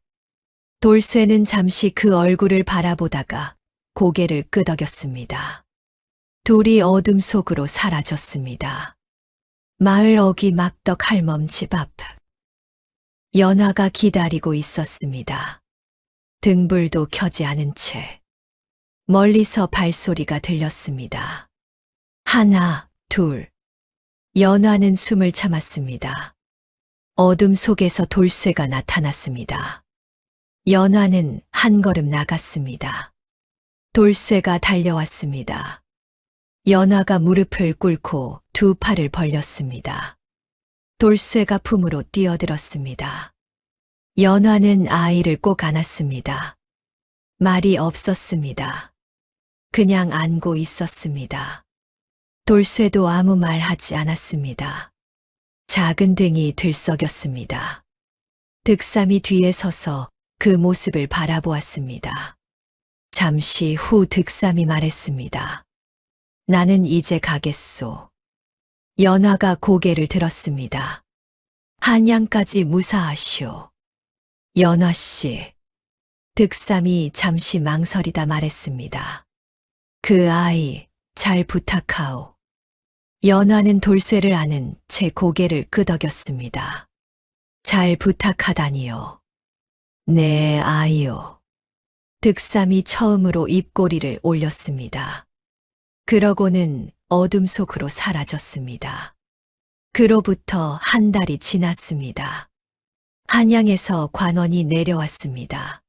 돌쇠는 잠시 그 얼굴을 바라보다가 고개를 끄덕였습니다. 둘이 어둠 속으로 사라졌습니다. 마을 어귀 막덕 할멈 집 앞. 연화가 기다리고 있었습니다. 등불도 켜지 않은 채. 멀리서 발소리가 들렸습니다. 하나, 둘. 연화는 숨을 참았습니다. 어둠 속에서 돌쇠가 나타났습니다. 연화는 한 걸음 나갔습니다. 돌쇠가 달려왔습니다. 연화가 무릎을 꿇고 두 팔을 벌렸습니다. 돌쇠가 품으로 뛰어들었습니다. 연화는 아이를 꼭 안았습니다. 말이 없었습니다. 그냥 안고 있었습니다. 돌쇠도 아무 말 하지 않았습니다. 작은 등이 들썩였습니다. 득삼이 뒤에 서서 그 모습을 바라보았습니다. 잠시 후 득삼이 말했습니다. 나는 이제 가겠소. 연화가 고개를 들었습니다. 한양까지 무사하시오. 연화씨. 득삼이 잠시 망설이다 말했습니다. 그 아이 잘 부탁하오. 연화는 돌쇠를 아는 채 고개를 끄덕였습니다. 잘 부탁하다니요. 네, 아이요. 득삼이 처음으로 입꼬리를 올렸습니다. 그러고는 어둠 속으로 사라졌습니다. 그로부터 한 달이 지났습니다. 한양에서 관원이 내려왔습니다.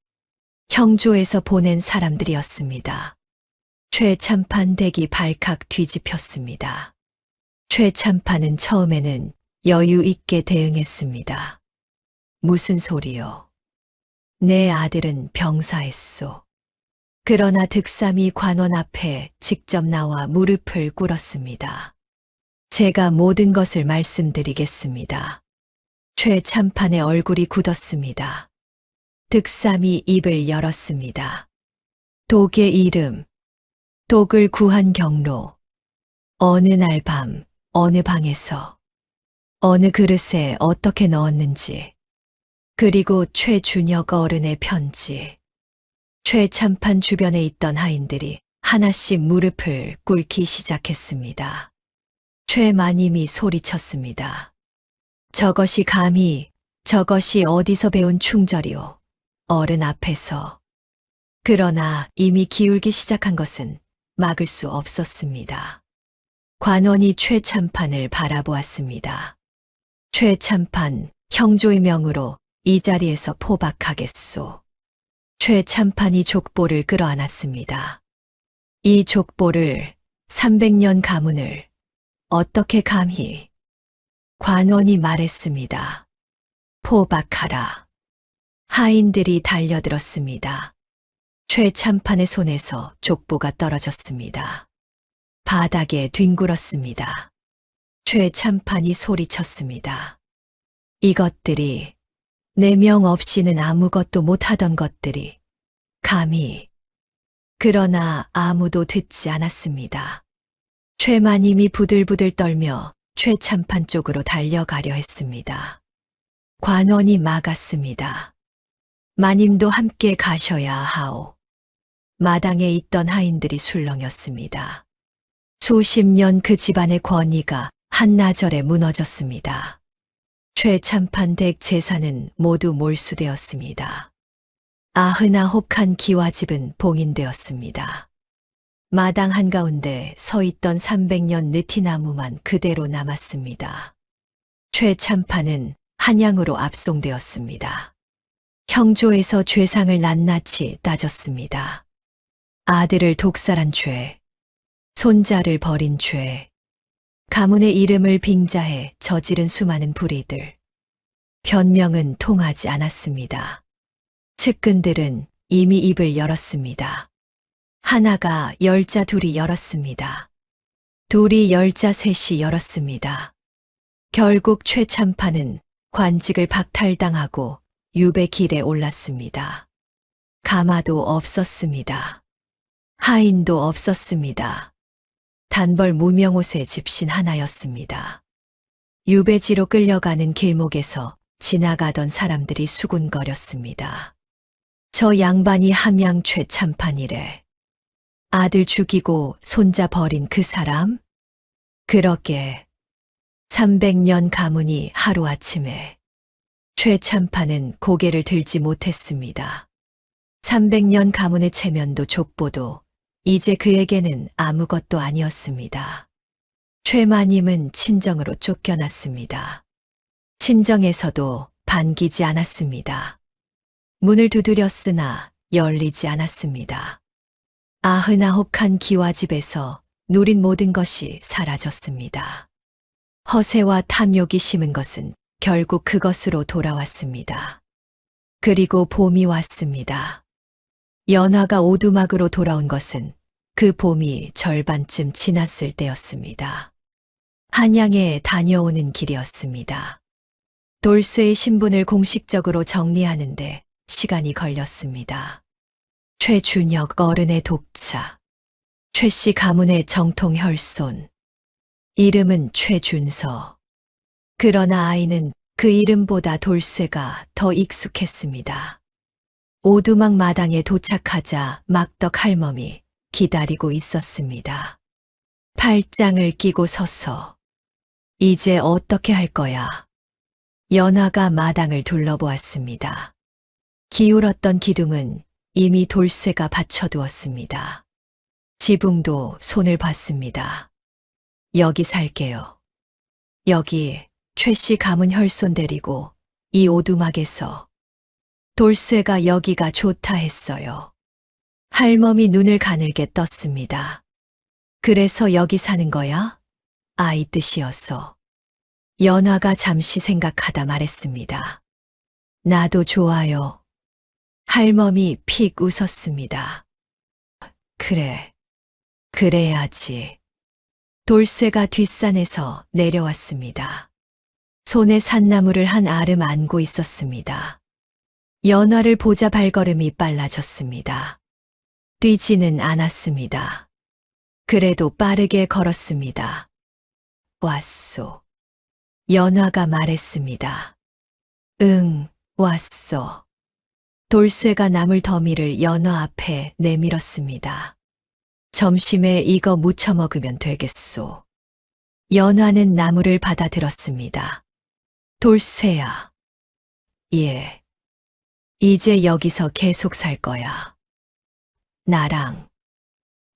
형조에서 보낸 사람들이었습니다. 최참판 댁이 발칵 뒤집혔습니다. 최참판은 처음에는 여유 있게 대응했습니다. 무슨 소리요? 내 아들은 병사했소. 그러나 득삼이 관원 앞에 직접 나와 무릎을 꿇었습니다. 제가 모든 것을 말씀드리겠습니다. 최참판의 얼굴이 굳었습니다. 득삼이 입을 열었습니다. 독의 이름, 독을 구한 경로, 어느 날 밤, 어느 방에서, 어느 그릇에 어떻게 넣었는지, 그리고 최준혁 어른의 편지. 최참판 주변에 있던 하인들이 하나씩 무릎을 꿇기 시작했습니다. 최마님이 소리쳤습니다. 저것이 감히, 저것이 어디서 배운 충절이오. 어른 앞에서. 그러나 이미 기울기 시작한 것은 막을 수 없었습니다. 관원이 최참판을 바라보았습니다. 최참판, 형조의 명으로 이 자리에서 포박하겠소. 최참판이 족보를 끌어안았습니다. 이 족보를 300년 가문을 어떻게 감히 관원이 말했습니다. 포박하라. 하인들이 달려들었습니다. 최참판의 손에서 족보가 떨어졌습니다. 바닥에 뒹굴었습니다. 최참판이 소리쳤습니다. 이것들이 내 명 없이는 아무것도 못하던 것들이 감히. 그러나 아무도 듣지 않았습니다. 최마님이 부들부들 떨며 최참판 쪽으로 달려가려 했습니다. 관원이 막았습니다. 마님도 함께 가셔야 하오. 마당에 있던 하인들이 술렁였습니다. 수십 년 그 집안의 권위가 한나절에 무너졌습니다. 최참판 댁 재산은 모두 몰수되었습니다. 99칸 기와집은 봉인되었습니다. 마당 한가운데 서 있던 300년 느티나무만 그대로 남았습니다. 최참판은 한양으로 압송되었습니다. 형조에서 죄상을 낱낱이 따졌습니다. 아들을 독살한 죄, 손자를 버린 죄, 가문의 이름을 빙자해 저지른 수많은 불의들. 변명은 통하지 않았습니다. 측근들은 이미 입을 열었습니다. 하나가 열자 둘이 열었습니다. 둘이 열자 셋이 열었습니다. 결국 최참판은 관직을 박탈당하고 유배 길에 올랐습니다. 가마도 없었습니다. 하인도 없었습니다. 단벌 무명옷의 집신 하나였습니다. 유배지로 끌려가는 길목에서 지나가던 사람들이 수군거렸습니다. 저 양반이 함양 최참판이래. 아들 죽이고 손자 버린 그 사람? 그러게 300년 가문이 하루아침에. 최참판은 고개를 들지 못했습니다. 300년 가문의 체면도 족보도 이제 그에게는 아무것도 아니었습니다. 최마님은 친정으로 쫓겨났습니다. 친정에서도 반기지 않았습니다. 문을 두드렸으나 열리지 않았습니다. 99칸 기와집에서 누린 모든 것이 사라졌습니다. 허세와 탐욕이 심은 것은 결국 그것으로 돌아왔습니다. 그리고 봄이 왔습니다. 연화가 오두막으로 돌아온 것은 그 봄이 절반쯤 지났을 때였습니다. 한양에 다녀오는 길이었습니다. 돌쇠의 신분을 공식적으로 정리하는데 시간이 걸렸습니다. 최준혁 어른의 독차, 최씨 가문의 정통 혈손, 이름은 최준서. 그러나 아이는 그 이름보다 돌쇠가 더 익숙했습니다. 오두막 마당에 도착하자 막덕 할멈이 기다리고 있었습니다. 팔짱을 끼고 서서 이제 어떻게 할 거야? 연화가 마당을 둘러보았습니다. 기울었던 기둥은 이미 돌쇠가 받쳐두었습니다. 지붕도 손을 봤습니다. 여기 살게요. 여기 최씨 가문 혈손 데리고 이 오두막에서. 돌쇠가 여기가 좋다 했어요. 할멈이 눈을 가늘게 떴습니다. 그래서 여기 사는 거야? 아이 뜻이었어. 연화가 잠시 생각하다 말했습니다. 나도 좋아요. 할멈이 픽 웃었습니다. 그래, 그래야지. 돌쇠가 뒷산에서 내려왔습니다. 손에 산나물을 한 알음 안고 있었습니다. 연화를 보자 발걸음이 빨라졌습니다. 뛰지는 않았습니다. 그래도 빠르게 걸었습니다. 왔소. 연화가 말했습니다. 응, 왔소. 돌쇠가 나물 더미를 연화 앞에 내밀었습니다. 점심에 이거 무쳐 먹으면 되겠소. 연화는 나물을 받아들었습니다. 돌쇠야. 예. 이제 여기서 계속 살 거야. 나랑.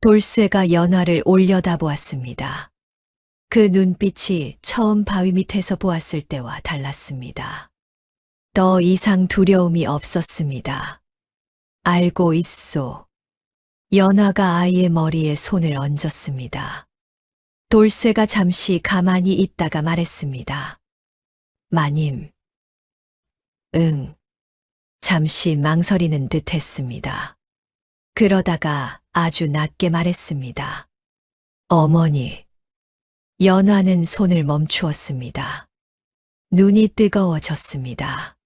돌쇠가 연화를 올려다보았습니다. 그 눈빛이 처음 바위 밑에서 보았을 때와 달랐습니다. 더 이상 두려움이 없었습니다. 알고 있소. 연화가 아이의 머리에 손을 얹었습니다. 돌쇠가 잠시 가만히 있다가 말했습니다. 마님. 응. 잠시 망설이는 듯 했습니다. 그러다가 아주 낮게 말했습니다. 어머니. 연화는 손을 멈추었습니다. 눈이 뜨거워졌습니다.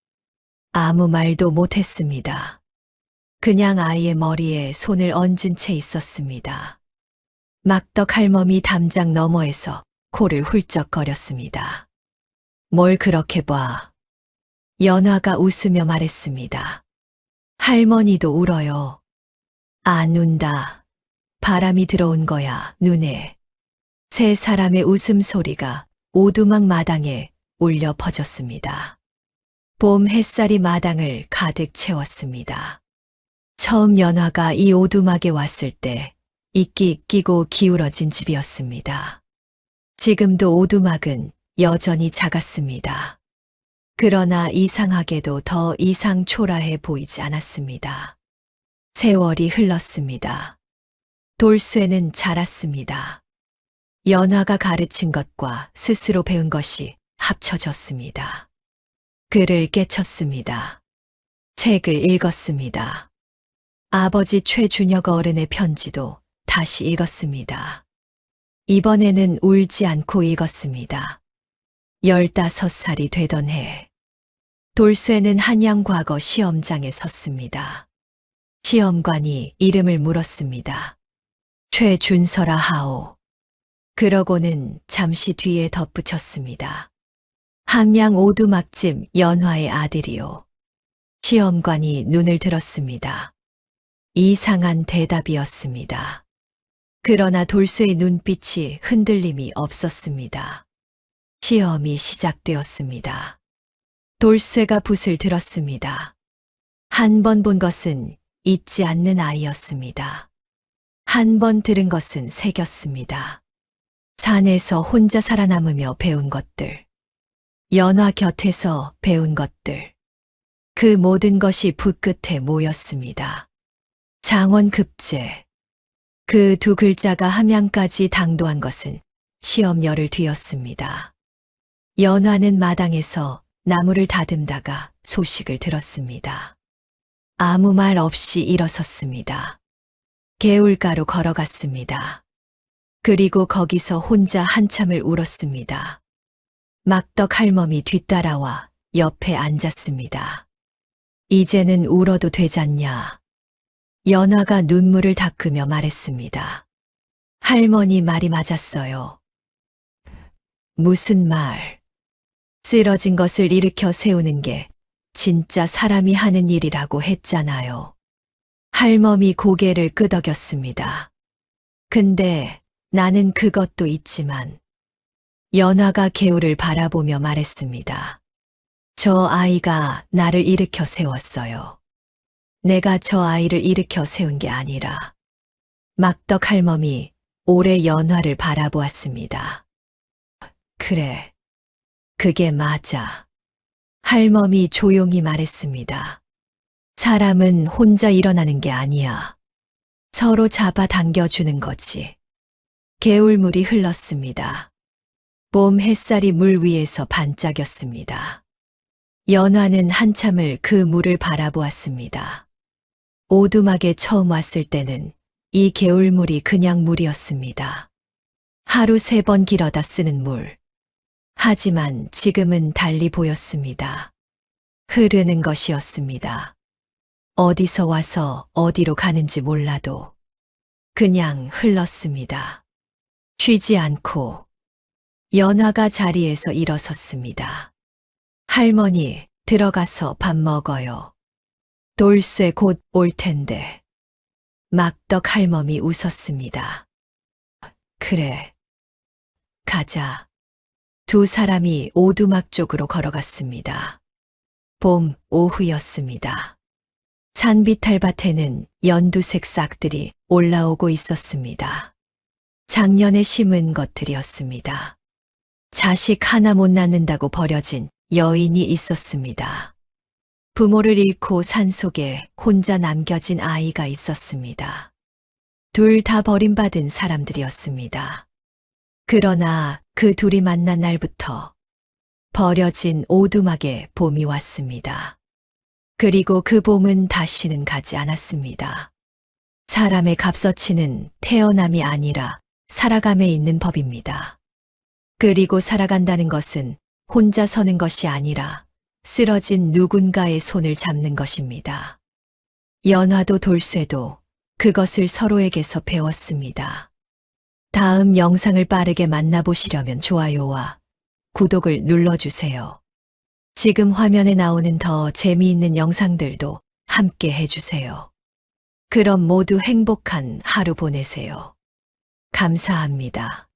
아무 말도 못했습니다. 그냥 아이의 머리에 손을 얹은 채 있었습니다. 막덕 할멈이 담장 너머에서 코를 훌쩍거렸습니다. 뭘 그렇게 봐. 연화가 웃으며 말했습니다. 할머니도 울어요. 안 운다. 바람이 들어온 거야, 눈에. 세 사람의 웃음소리가 오두막 마당에 울려 퍼졌습니다. 봄 햇살이 마당을 가득 채웠습니다. 처음 연화가 이 오두막에 왔을 때 이끼 끼고 기울어진 집이었습니다. 지금도 오두막은 여전히 작았습니다. 그러나 이상하게도 더 이상 초라해 보이지 않았습니다. 세월이 흘렀습니다. 돌쇠는 자랐습니다. 연화가 가르친 것과 스스로 배운 것이 합쳐졌습니다. 글을 깨쳤습니다. 책을 읽었습니다. 아버지 최준혁 어른의 편지도 다시 읽었습니다. 이번에는 울지 않고 읽었습니다. 15살이 되던 해, 돌쇠는 한양과거 시험장에 섰습니다. 시험관이 이름을 물었습니다. 최준서라 하오. 그러고는 잠시 뒤에 덧붙였습니다. 함양 오두막집 연화의 아들이요. 시험관이 눈을 들었습니다. 이상한 대답이었습니다. 그러나 돌쇠의 눈빛이 흔들림이 없었습니다. 시험이 시작되었습니다. 돌쇠가 붓을 들었습니다. 한 번 본 것은 잊지 않는 아이였습니다. 한 번 들은 것은 새겼습니다. 산에서 혼자 살아남으며 배운 것들, 연화 곁에서 배운 것들, 그 모든 것이 붓 끝에 모였습니다. 장원급제. 그 두 글자가 함양까지 당도한 것은 시험 열흘 뒤였습니다. 연화는 마당에서 나무를 다듬다가 소식을 들었습니다. 아무 말 없이 일어섰습니다. 개울가로 걸어갔습니다. 그리고 거기서 혼자 한참을 울었습니다. 막덕 할멈이 뒤따라와 옆에 앉았습니다. 이제는 울어도 되잖냐. 연화가 눈물을 닦으며 말했습니다. 할머니 말이 맞았어요. 무슨 말? 쓰러진 것을 일으켜 세우는 게 진짜 사람이 하는 일이라고 했잖아요. 할멈이 고개를 끄덕였습니다. 근데 나는 그것도 있지만 연화가 개울을 바라보며 말했습니다. 저 아이가 나를 일으켜 세웠어요. 내가 저 아이를 일으켜 세운 게 아니라 막덕 할멈이 오래 연화를 바라보았습니다. 그래, 그게 맞아. 할멈이 조용히 말했습니다. 사람은 혼자 일어나는 게 아니야. 서로 잡아당겨주는 거지. 개울물이 흘렀습니다. 봄 햇살이 물 위에서 반짝였습니다. 연화는 한참을 그 물을 바라보았습니다. 오두막에 처음 왔을 때는 이 개울물이 그냥 물이었습니다. 하루 3번 길어다 쓰는 물. 하지만 지금은 달리 보였습니다. 흐르는 것이었습니다. 어디서 와서 어디로 가는지 몰라도 그냥 흘렀습니다. 쉬지 않고 연화가 자리에서 일어섰습니다. 할머니, 들어가서 밥 먹어요. 돌쇠 곧 올 텐데. 막덕 할멈이 웃었습니다. 그래. 가자. 두 사람이 오두막 쪽으로 걸어갔습니다. 봄 오후였습니다. 산비탈밭에는 연두색 싹들이 올라오고 있었습니다. 작년에 심은 것들이었습니다. 자식 하나 못 낳는다고 버려진 여인이 있었습니다. 부모를 잃고 산속에 혼자 남겨진 아이가 있었습니다. 둘 다 버림받은 사람들이었습니다. 그러나 그 둘이 만난 날부터 버려진 오두막에 봄이 왔습니다. 그리고 그 봄은 다시는 가지 않았습니다. 사람의 값어치는 태어남이 아니라 살아감에 있는 법입니다. 그리고 살아간다는 것은 혼자 서는 것이 아니라 쓰러진 누군가의 손을 잡는 것입니다. 연화도 돌쇠도 그것을 서로에게서 배웠습니다. 다음 영상을 빠르게 만나보시려면 좋아요와 구독을 눌러주세요. 지금 화면에 나오는 더 재미있는 영상들도 함께 해주세요. 그럼 모두 행복한 하루 보내세요. 감사합니다.